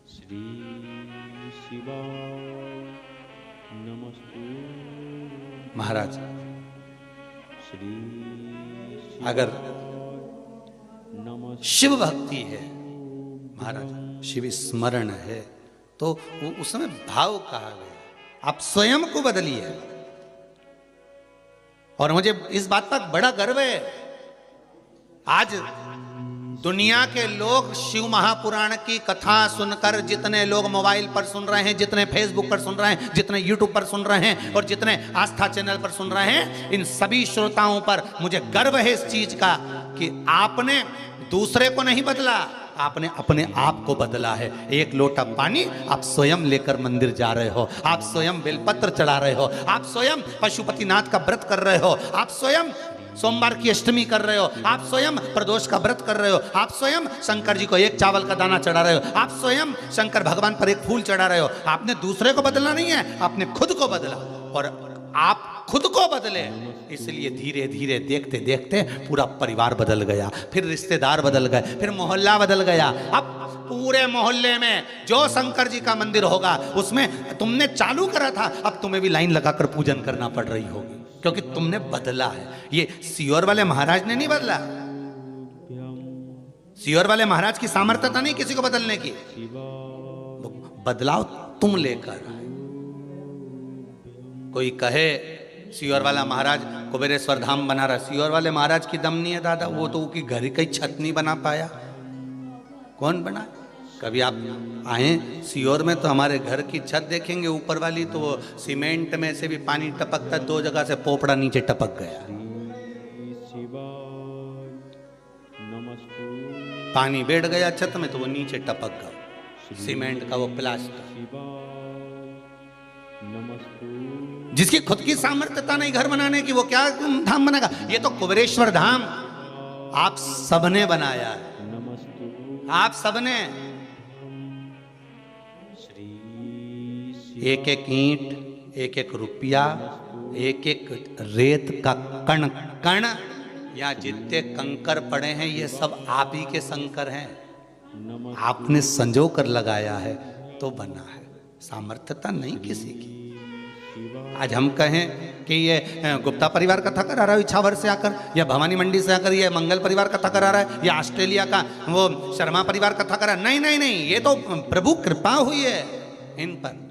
श्री शिवा नमस्तुभ्यं। महाराज श्री अगर नमस्तुभ्यं शिव भक्ति है महाराज, शिव स्मरण है, तो उसमें भाव कहा गया आप स्वयं को बदलिए। और मुझे इस बात पर बड़ा गर्व है। आज दुनिया के लोग शिव महापुराण की कथा सुनकर, जितने लोग मोबाइल पर सुन रहे हैं, जितने फेसबुक पर सुन रहे हैं, जितने यूट्यूब पर सुन रहे हैं और जितने आस्था चैनल पर सुन रहे हैं, इन सभी श्रोताओं पर मुझे गर्व है इस चीज का कि आपने दूसरे को नहीं बदला, आपने अपने आप को बदला है। एक लोटा पानी आप स्वयं लेकर मंदिर जा रहे हो, आप स्वयं बेलपत्र चढ़ा रहे हो, आप स्वयं पशुपतिनाथ का व्रत कर रहे हो, आप स्वयं सोमवार की अष्टमी कर रहे हो, आप स्वयं प्रदोष का व्रत कर रहे हो, आप स्वयं शंकर जी को एक चावल का दाना चढ़ा रहे हो, आप स्वयं शंकर भगवान पर एक फूल चढ़ा रहे हो। आपने दूसरे को बदलना नहीं है, आपने खुद को बदला। और आप खुद को बदले, इसलिए धीरे धीरे देखते देखते पूरा परिवार बदल गया, फिर रिश्तेदार बदल गए, फिर मोहल्ला बदल गया। अब पूरे मोहल्ले में जो शंकर जी का मंदिर होगा उसमें तुमने चालू करा था, अब तुम्हें भी लाइन लगाकर पूजन करना पड़ रही होगी, क्योंकि तुमने बदला है। ये सियोर वाले महाराज ने नहीं बदला। सियोर वाले महाराज की सामर्थ्यता नहीं किसी को बदलने की, बदलाव तुम लेकर आए। कोई कहे सियोर वाला महाराज कुबेरेश्वर धाम बना रहा, सियोर वाले महाराज की दम नहीं है दादा, वो तो उसकी घर की छत नहीं बना पाया। कौन बना? कभी आप आए सियोर में तो हमारे घर की छत देखेंगे ऊपर वाली, तो वो सीमेंट में से भी पानी टपकता, 2 जगह से पोपड़ा नीचे टपक गया। पानी बैठ गया छत में तो वो नीचे टपक गया, सीमेंट का वो प्लास्टर। जिसकी खुद की सामर्थ्यता नहीं घर बनाने की, वो क्या धाम बनेगा? ये तो कुबेरेश्वर धाम आप सबने बनाया है, आप सबने। एक एक ईंट, एक एक रुपया, एक एक रेत का कण कण, या जितने कंकर पड़े हैं ये सब आप ही के शंकर हैं। आपने संजो कर लगाया है तो बना है, सामर्थ्यता नहीं किसी की। आज हम कहें कि ये गुप्ता परिवार कथा करा रहा है इछावर से आकर, या भवानी मंडी से आकर ये मंगल परिवार कथा करा रहा है, या ऑस्ट्रेलिया का वो शर्मा परिवार कथा करा, नहीं नहीं नहीं, ये तो प्रभु कृपा हुई है इन पर।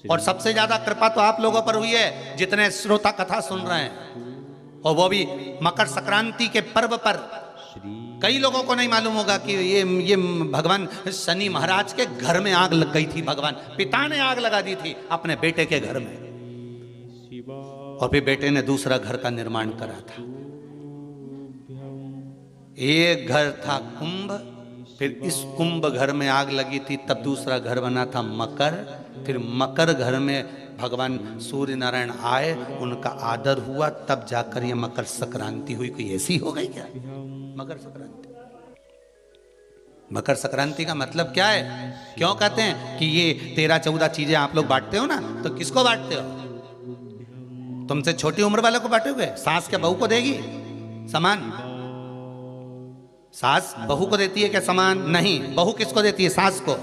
और सबसे ज्यादा कृपा तो आप लोगों पर हुई है जितने श्रोता कथा सुन रहे हैं, और वो भी मकर संक्रांति के पर्व पर। कई लोगों को नहीं मालूम होगा कि ये भगवान शनि महाराज के घर में आग लग गई थी, भगवान पिता ने आग लगा दी थी अपने बेटे के घर में, और फिर बेटे ने दूसरा घर का निर्माण करा था। एक घर था कुंभ फिर इस कुंभ घर में आग लगी थी, तब दूसरा घर बना था मकर। फिर मकर घर में भगवान सूर्य नारायण आए, उनका आदर हुआ, तब जाकर ये मकर संक्रांति हुई। कोई ऐसी हो गई क्या मकर संक्रांति? मकर संक्रांति का मतलब क्या है? क्यों कहते हैं कि ये 13-14 चीजें आप लोग बांटते हो ना, तो किसको बांटते हो? तुमसे छोटी उम्र वाले को बांटोगे? सास क्या बहू को देगी सामान? सास बहू को देती है क्या सामान? नहीं। बहू किसको देती है? सास को।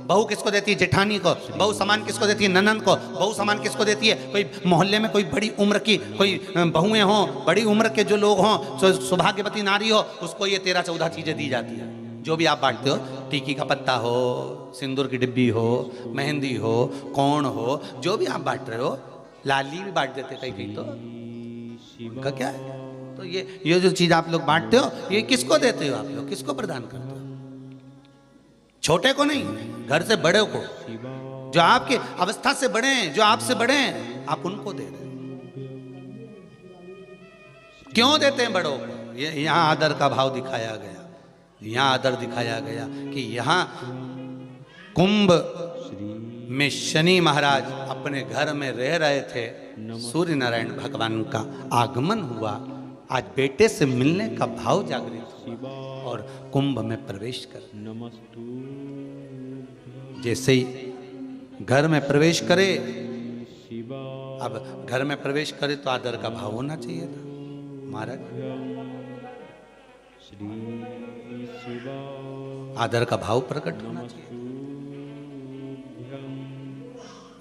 बहू किसको देती है? जेठानी को। बहू सामान किसको देती है? ननद को। बहू सामान किसको देती है? कोई मोहल्ले में कोई बड़ी उम्र की कोई बहुएं हों, बड़ी उम्र के जो लोग हों, सौभाग्यवती नारी हो, उसको ये 13-14 चीजें दी जाती है। जो भी आप बांटते हो, टीकी का पत्ता हो, सिंदूर की डिब्बी हो, मेहंदी हो, कौन हो, जो भी आप बांट रहे हो, लाली भी बांट देते कहीं कहीं, तो उनका क्या है? तो ये जो चीज आप लोग बांटते हो, ये किसको देते हो? आप लोग किसको प्रदान करते हो? छोटे को नहीं, घर से बड़े को, जो आपके अवस्था से बड़े हैं, जो आपसे बड़े हैं, आप उनको दे रहे हो। क्यों देते हैं बड़ों को? ये यहां आदर का भाव दिखाया गया। यहां आदर दिखाया गया कि यहां कुंभ में शनि महाराज अपने घर में रह रहे थे, सूर्य नारायण भगवान का आगमन हुआ। आज बेटे से मिलने का भाव जागृत हुआ और कुंभ में प्रवेश कर। जैसे ही घर में प्रवेश करे, अब घर में प्रवेश करे तो आदर का भाव होना चाहिए था महाराज। आदर का भाव प्रकट होना चाहिए।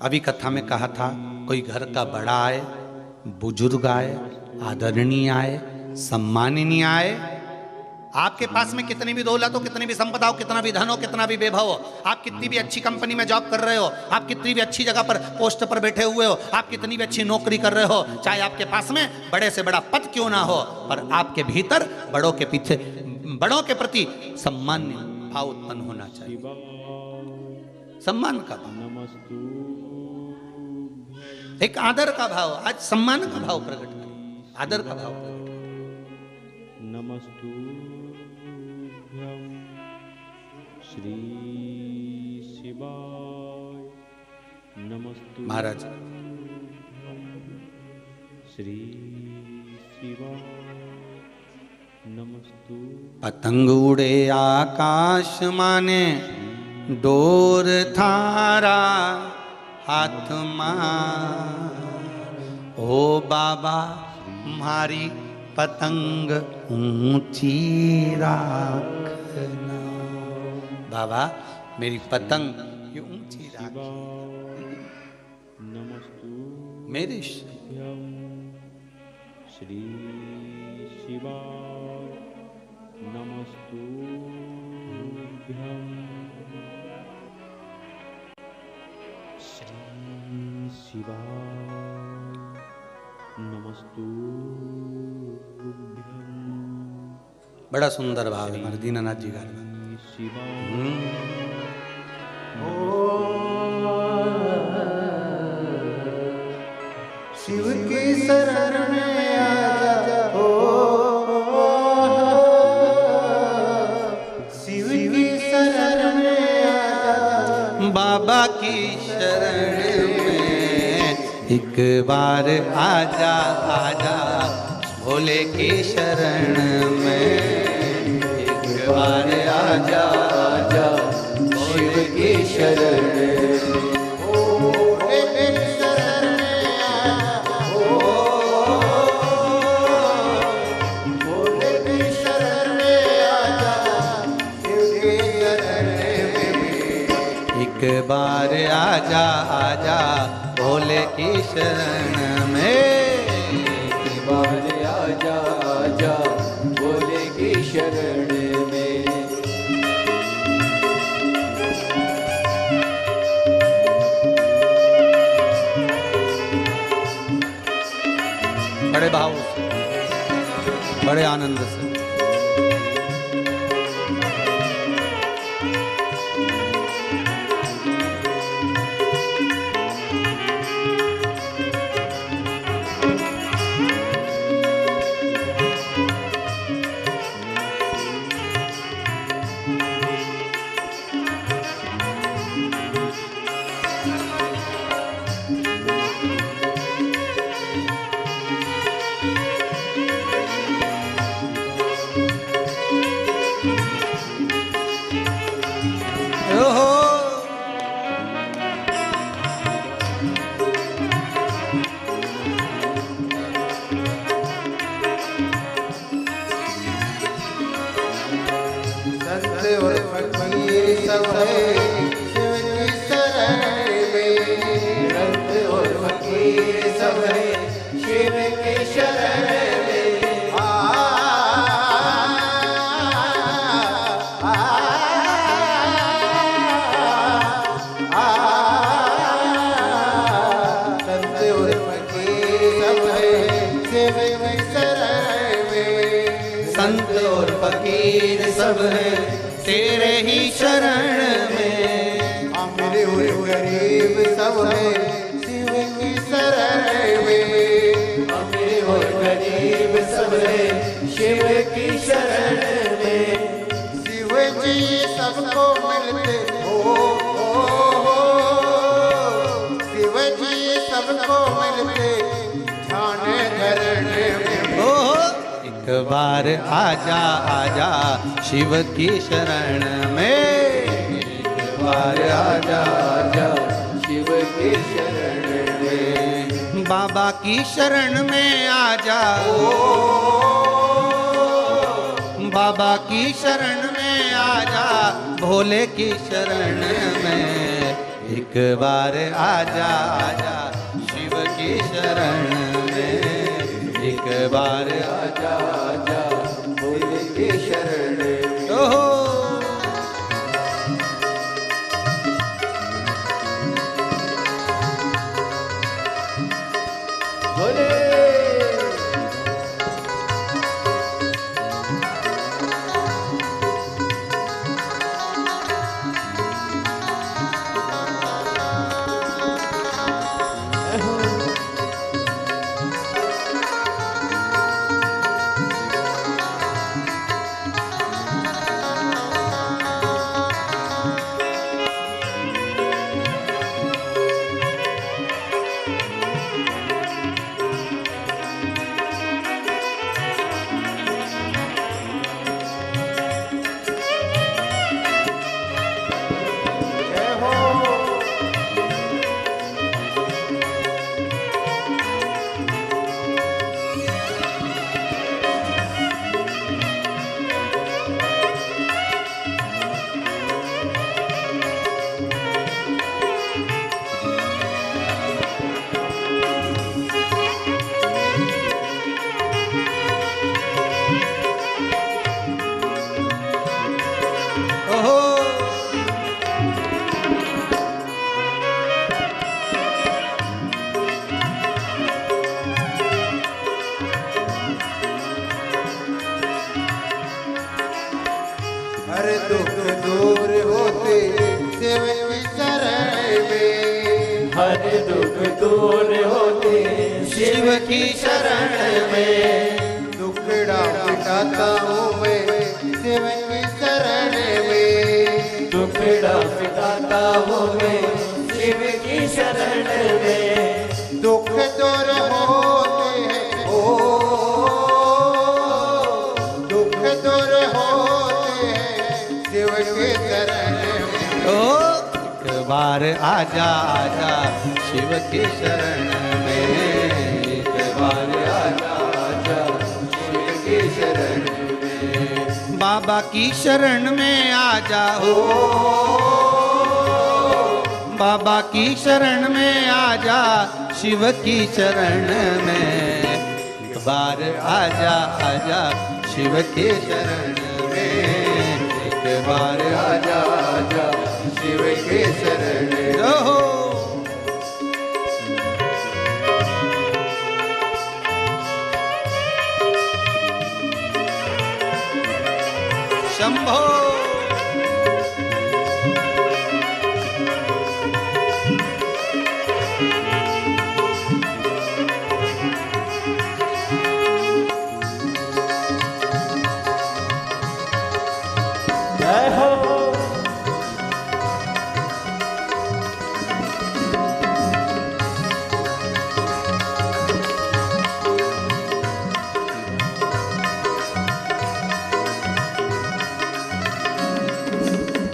अभी कथा में कहा था, कोई घर का बड़ा आए, बुजुर्ग आए, आदरणीय आए, सम्माननीय आए, आपके पास में कितनी भी दौलत हो, कितनी भी संपदा हो, कितना भी धन हो, कितना भी वैभव हो, आप कितनी भी अच्छी कंपनी में जॉब कर रहे हो, आप कितनी भी अच्छी जगह पर पोस्ट पर बैठे हुए हो, आप कितनी भी अच्छी नौकरी कर रहे हो, चाहे आपके पास में बड़े से बड़ा पद क्यों ना हो, पर आपके भीतर बड़ों के पीछे, बड़ों के प्रति सम्मान भाव उत्पन्न होना चाहिए। सम्मान का भाव, एक आदर का भाव। आज सम्मान का भाव प्रकट करें, आदर का भाव प्रकट करें। नमस्तुभ्यं श्री शिवाय। नमस्तु महाराज श्री शिवाय। नमस्तु पतंग उड़े आकाश माने, डोर थारा हाथ मां, ओ बाबा हमारी पतंग ऊंची राखना। बाबा मेरी पतंग ये ऊंची राखना। नमस्तु मेरे श्री शिवाय। नमस्तु श्री शिवाय। नमस्तु। बड़ा सुंदर भाव है हमारे दीनानाथ जी का। शिव की शरण में आजा, ओ शिव की शरण में आजा, बाबा की शरण में एक बार आजा आजा, भोले की शरण में एक बार आजा आजा, शिव की शरण में। एक बार आजा आजा, भोले की शरण में एक बार आजा आजा, भोले की शरण में। बड़े भाव से, बड़े आनंद से। शिव की शरण में। संत और फकीर सब है शिव की शरण में। आ, आ, आ, संत और फकीर सब है शिव की शरण में। संत और फकीर सब है तेरे ही शरण में। अमीर और गरीब सब है शिव की शरण में। अमीर और गरीब सब है शिव की शरण में। शिव जी सबको मिलते हो, शिव जी सबको मिलते ध्यान धरने में। ओ एक बार आजा आजा शिव की शरण में। एक बार आजा आजा शिव की शरण में। बाबा की शरण में आजा। बाबा की शरण में आजा भोले की शरण में। एक बार आजा आजा शिव की शरण में। एक बार आजा आजा भोले की शरण में। ओहो भोले जय हो। ओहो हर दुख दूर होते शिव की शरण में। हर दुख दूर होते शिव की शरण में। दुखड़ा मिटाता हूँ मैं शिव की शरण में। दुखड़ा मिटाता हूँ मैं शिव की शरण में। दुख दूर होते हैं ओ, दुख दूर होते हैं शिव के शरण में। ओ एक बार आजा आजा शिव की शरण में। एक बार आजा आजा शिव की शरण में। बाबा की शरण में आजा हो। बाबा की शरण में आजा शिव की शरण में। एक बार आजा आजा शिव की शरण में। एक बार आजा आजा शिव के शरण में। ओहो शंभो जय हो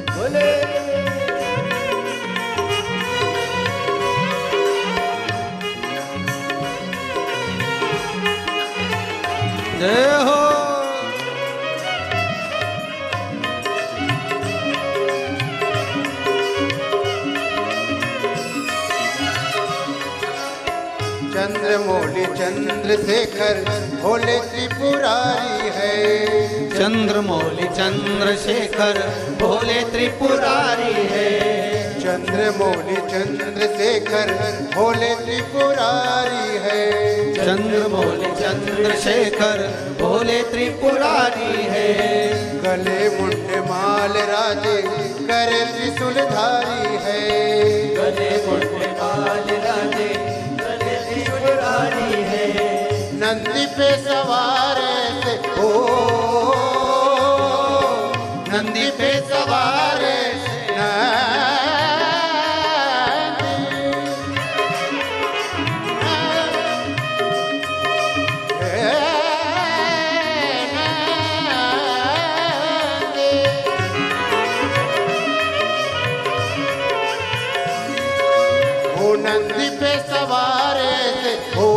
भोले जय हो चंद्रमौली चंद्रशेखर भोले त्रिपुरारी है। चंद्रमौली चंद्रशेखर भोले त्रिपुरारी है। चंद्रमौली चंद्रशेखर भोले त्रिपुरारी है। चंद्रमौली चंद्रशेखर भोले त्रिपुरारी है। गले मुंड माल राजे करे त्रिशूलधारी है। गले मुंड माल राजे गले त्रिशूलधारी है। नंदी पे सवार ऐसे ओ नंदी पे सवार नंदी पे सवार ऐसे हो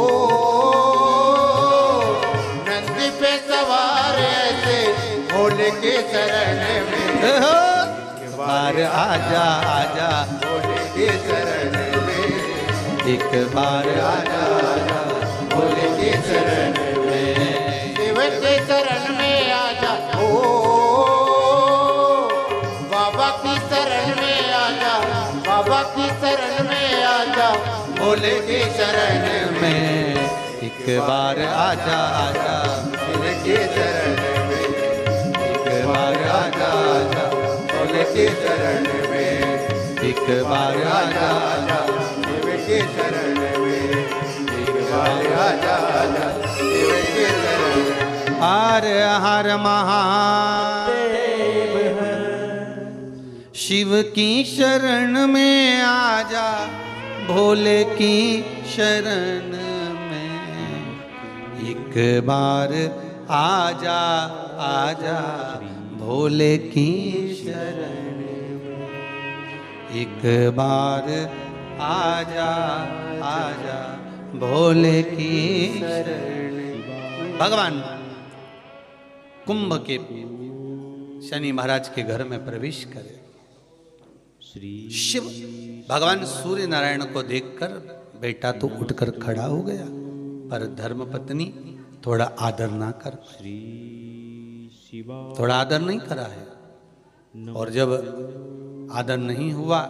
नंदी पे सवार ऐसे भोले के शरण में। एक बार आजा आजा भोले के शरण में। एक बार आजा आजा भोले के शरण में। शिव के शरण में आजा ओ बाबा की शरण में आजा। बाबा की शरण में आजा भोले की शरण में। एक बार आजा आजा भोले के शरण में। एक बार आजा आजा भोले के शरण में। एक बार आजा आजा शिव के शरण में। एक बार आजा आजा शिव के शरण में। हर हर महादेव शिव की शरण में आजा भोले की शरण में। एक बार आजा आजा भोले की शरण में। एक बार आजा आजा भोले की शरण में। भगवान कुंभ के शनि महाराज के घर में प्रवेश करे। शिव भगवान सूर्य नारायण को देखकर बेटा तो उठकर खड़ा हो गया, पर धर्म पत्नी थोड़ा आदर ना कर पाई, थोड़ा आदर नहीं करा है। और जब आदर नहीं हुआ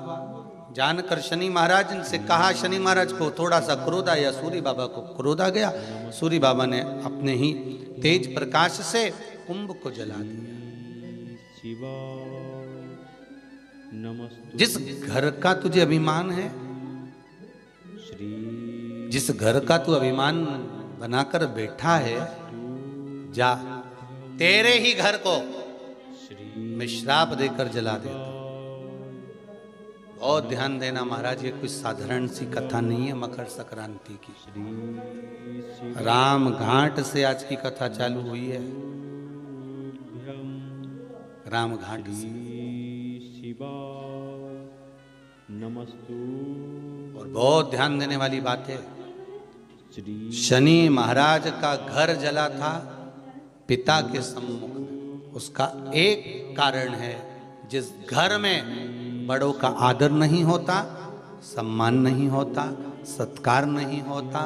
जानकर शनि महाराज से कहा, शनि महाराज को थोड़ा सा क्रोध आया, सूर्य बाबा को क्रोध आ गया। सूर्य बाबा ने अपने ही तेज प्रकाश से कुंभ को जला दिया। जिस घर का तुझे अभिमान है, जिस घर का तू अभिमान बनाकर बैठा है, जा तेरे ही घर को मैं श्राप देकर जला देता। बहुत ध्यान देना महाराज, ये कोई साधारण सी कथा नहीं है मकर संक्रांति की। राम घाट से आज की कथा चालू हुई है, राम घाट से। और बहुत ध्यान देने वाली बात है, शनि महाराज का घर जला था पिता के सम्मुख में। उसका एक कारण है, जिस घर में बड़ों का आदर नहीं होता, सम्मान नहीं होता, सत्कार नहीं होता,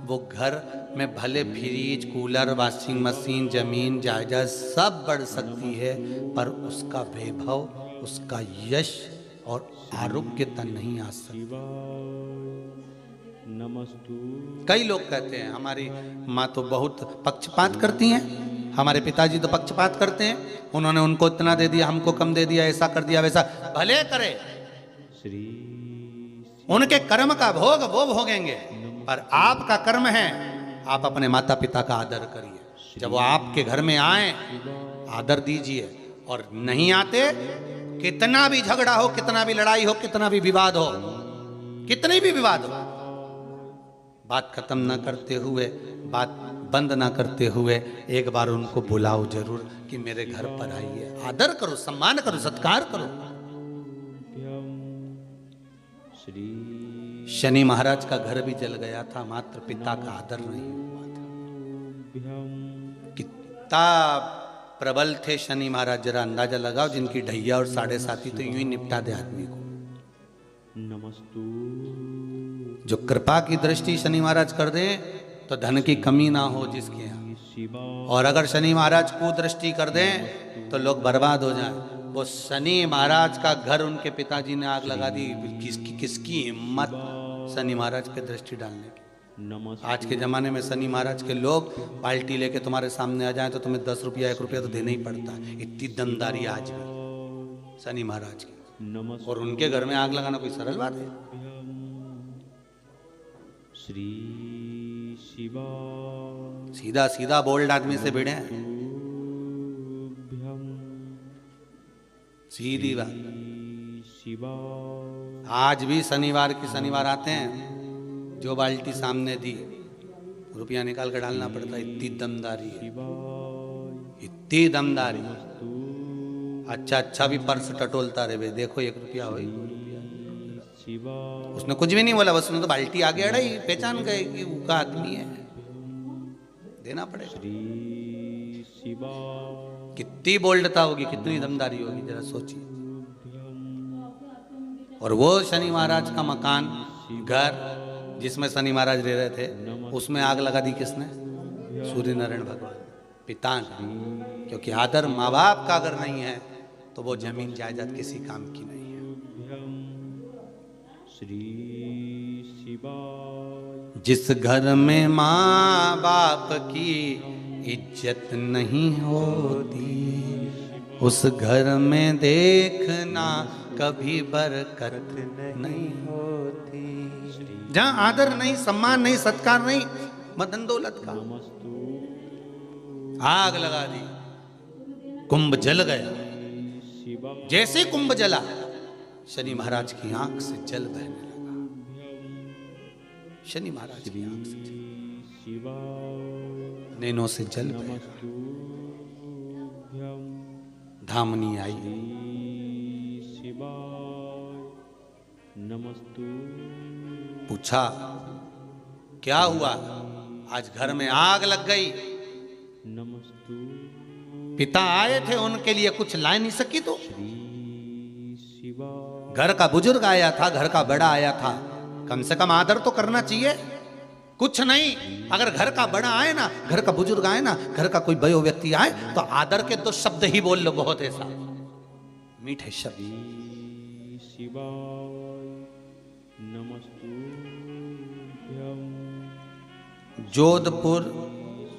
वो घर में भले फ्रिज, कूलर, वॉशिंग मशीन, जमीन जायदाद सब बढ़ सकती है, पर उसका वैभव, उसका यश और आरोग्यता नहीं आ सकती। कई लोग कहते हैं हमारी माँ तो बहुत पक्षपात करती हैं, हमारे पिताजी तो पक्षपात करते हैं, उन्होंने उनको इतना दे दिया, हमको कम दे दिया, ऐसा कर दिया, वैसा। भले करे, उनके कर्म का भोग वो भोगेंगे, पर आपका कर्म है, आप अपने माता पिता का आदर करिए। जब वो आपके घर में आए, आदर दीजिए, और नहीं आते, कितना भी झगड़ा हो, कितना भी लड़ाई हो, कितना भी विवाद हो, कितनी भी विवाद हो, बात खत्म ना करते हुए, बात बंद ना करते हुए, एक बार उनको बुलाओ जरूर कि मेरे घर पर आइए। आदर करो, सम्मान करो, सत्कार करो। शनि महाराज का घर भी जल गया था, मात्र पिता का आदर नहीं हुआ था। कितना प्रबल थे शनि महाराज, जरा अंदाजा लगाओ। जिनकी ढैया और 7.5 तो यूं ही निपटा दे आदमी को। नमस्तु जो कृपा की दृष्टि शनि महाराज कर दें तो धन की कमी ना हो जिसके यहाँ, शिवा और अगर शनि महाराज को दृष्टि कर दें तो लोग बर्बाद हो जाएं। वो शनि महाराज का घर उनके पिताजी ने आग लगा दी, किसकी हिम्मत शनि महाराज पे दृष्टि डालने की। नमस्तु आज के ज़माने में शनि महाराज के लोग पार्टी लेके तुम्हारे सामने आ जाएं तो तुम्हें 10 रुपया 1 रुपया तो देना ही पड़ता है। इतनी दमदारी आज भी शनि महाराज की, नमस्तु और उनके घर में आग लगाना कोई सरल बात है? श्री शिवा सीधा सीधा बोल्ड आदमी से भिड़े हैं, सीधी बात। शिवा आज भी शनिवार आते हैं, जो बाल्टी सामने दी रुपया निकाल कर डालना पड़ता है। इतनी दमदारी है, इतनी दमदारी। अच्छा भी पर्स टटोलता रहे, भाई देखो 1 रुपया हो। शिवा उसने कुछ भी नहीं बोला, बस उसने तो बाल्टी आगे अड़ाई, पहचान गए कि वो का आदमी है, देना पड़ेगा। श्री शिवा कितनी बोल्डता होगी, कितनी दमदारी होगी, जरा सोचिए। और वो शनि महाराज का मकान, घर जिसमें शनि महाराज रह रहे थे, उसमें आग लगा दी किसने? सूर्य नारायण भगवान, पिता ने। क्योंकि आदर माँ बाप का अगर नहीं है तो वो जमीन जायदाद किसी काम की नहीं है। श्री शिवा जिस घर में माँ बाप की इज्जत नहीं होती, उस घर में देखना कभी बरकत नहीं होती। जहाँ आदर नहीं, सम्मान नहीं, सत्कार नहीं, मदन दौलत का। आग लगा दी, कुंभ जल गया। शिवा जैसे कुंभ जला, शनि महाराज की आंख से जल बहने लगा। शनि महाराज की आंख से जल, शिवा नैनों से जल बह रहा। धामनी आई, शिवा नमस्तु पूछा क्या हुआ? आज घर में आग लग गई। नमस्तु पिता आए थे, उनके लिए कुछ ला नहीं सकी तो? शिवा घर का बुजुर्ग आया था, घर का बड़ा आया था, कम से कम आदर तो करना चाहिए। कुछ नहीं, अगर घर का बड़ा आए ना, घर का बुजुर्ग आए ना, घर का कोई वयो व्यक्ति आए तो आदर के 2 शब्द ही बोल लो, बहुत ऐसा मीठे शब्द। शिवा नमस्तु जोधपुर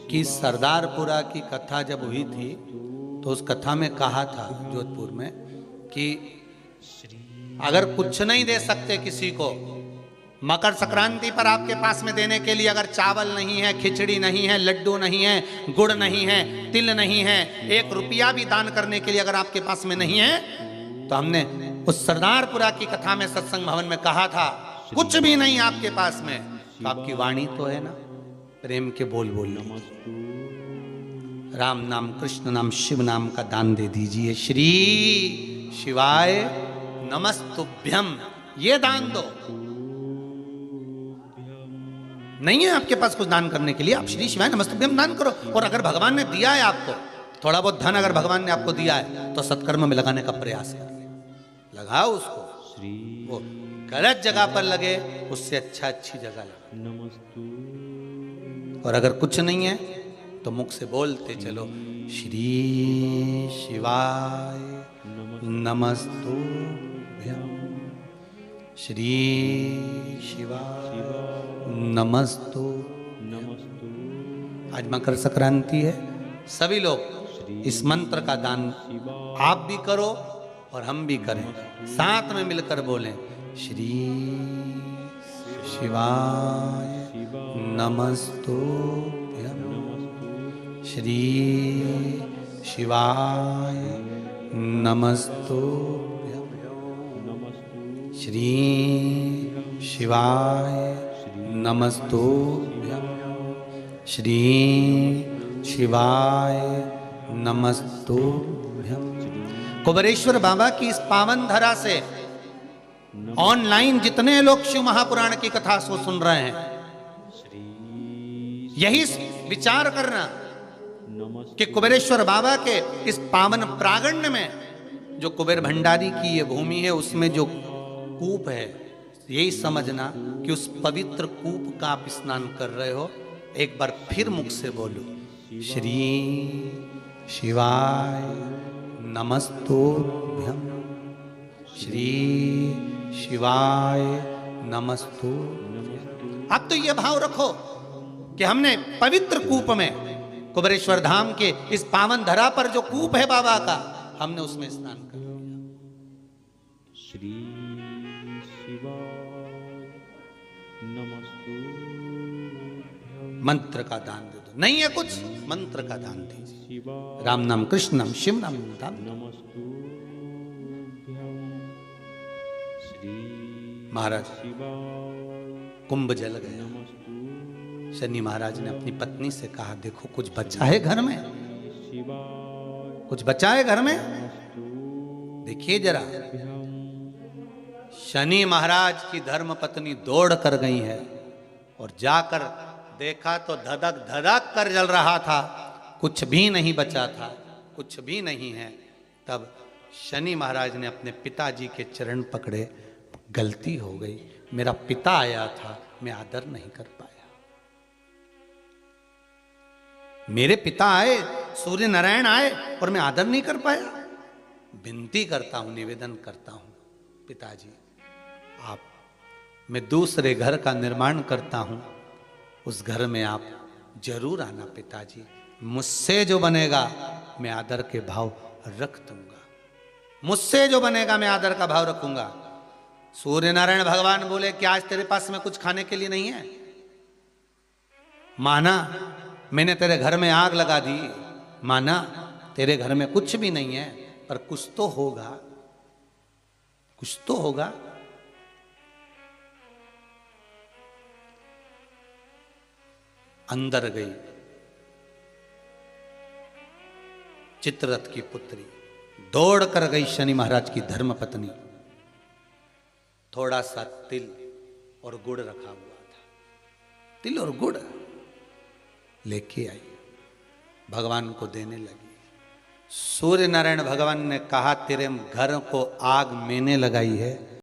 की सरदारपुरा की कथा जब हुई थी तो उस कथा में कहा था जोधपुर में कि अगर कुछ नहीं दे सकते किसी को, मकर संक्रांति पर आपके पास में देने के लिए अगर चावल नहीं है, खिचड़ी नहीं है, लड्डू नहीं है, गुड़ नहीं है, तिल नहीं है, 1 रुपया भी दान करने के लिए अगर आपके पास में नहीं है, तो हमने उस सरदारपुरा की कथा में सत्संग भवन में कहा था, कुछ भी नहीं आपके पास में तो आपकी वाणी तो है ना, प्रेम के बोल बोल लो। राम नाम, कृष्ण नाम, शिव नाम का दान दे दीजिए। श्री शिवाय नमस्तुभ्यम, ये दान दो। नहीं है आपके पास कुछ दान करने के लिए, आप श्री शिवाय नमस्तुभ्यम दान करो। और अगर भगवान ने दिया है आपको थोड़ा बहुत धन, अगर भगवान ने आपको दिया है तो सत्कर्म में लगाने का प्रयास करिए, लगाओ उसको। वो गलत जगह पर लगे, उससे अच्छी जगह लगे। नमस्तु और अगर कुछ नहीं है तो मुख से बोलते चलो, श्री शिवाय नमस्तुभ्यम, श्री शिवाय नमस्तु। आज मकर संक्रांति है, सभी लोग इस मंत्र का दान आप भी करो और हम भी करें, साथ में मिलकर बोलें, श्री शिवाय नमस्तुभ्यम, श्री शिवाय नमस्तुभ्यम, श्री शिवाय नमस्तुभ्यम, श्री शिवाय नमस्तुभ्यम। कुबेरेश्वर बाबा की इस पावन धरा से ऑनलाइन जितने लोग शिव महापुराण की कथा को सुन रहे हैं, यही विचार करना कि कुबेरेश्वर बाबा के इस पावन प्रांगण में जो कुबेर भंडारी की ये भूमि है, उसमें जो कूप है यही समझना कि उस पवित्र कूप का आप स्नान कर रहे हो। एक बार फिर मुख से बोलो, श्री शिवाय नमस्तुभ्यं, श्री शिवाय नमस्तु। अब तो ये भाव रखो कि हमने पवित्र कूप में, कुबेरेश्वर धाम के इस पावन धरा पर जो कूप है बाबा का, हमने उसमें स्नान कर लिया। श्री शिवाय नमस्तुभ्यं। मंत्र का दान दे दो, नहीं है कुछ, मंत्र का दान दीजिए। राम नाम, कृष्ण नाम, शिव नाम, धाम। महाराज कुंभ जल गया। शनि महाराज ने अपनी पत्नी से कहा, देखो कुछ बचा है घर में, कुछ बचा है घर में, देखिए जरा। शनि महाराज की धर्म पत्नी दौड़ कर गई है और जाकर देखा तो धधक धधक कर जल रहा था, कुछ भी नहीं बचा था, कुछ भी नहीं है। तब शनि महाराज ने अपने पिताजी के चरण पकड़े, गलती हो गई, मेरा पिता आया था, मैं आदर नहीं कर पाया। मेरे पिता आए, सूर्य नारायण आए और मैं आदर नहीं कर पाया। विनती करता हूं, निवेदन करता हूं, पिताजी आप, मैं दूसरे घर का निर्माण करता हूं, उस घर में आप जरूर आना पिताजी। मुझसे जो बनेगा मैं आदर के भाव रख दूंगा, मुझसे जो बनेगा मैं आदर का भाव रखूंगा। सूर्य नारायण भगवान बोले, क्या आज तेरे पास में कुछ खाने के लिए नहीं है? माना मैंने तेरे घर में आग लगा दी, माना तेरे घर में कुछ भी नहीं है, पर कुछ तो होगा, कुछ तो होगा। अंदर गई चित्ररथ की पुत्री, दौड़ कर गई शनि महाराज की धर्म पत्नी। थोड़ा सा तिल और गुड़ रखा हुआ था, तिल और गुड़ लेके आई, भगवान को देने लगी। सूर्य नारायण भगवान ने कहा, तेरे घर को आग मैंने लगाई है,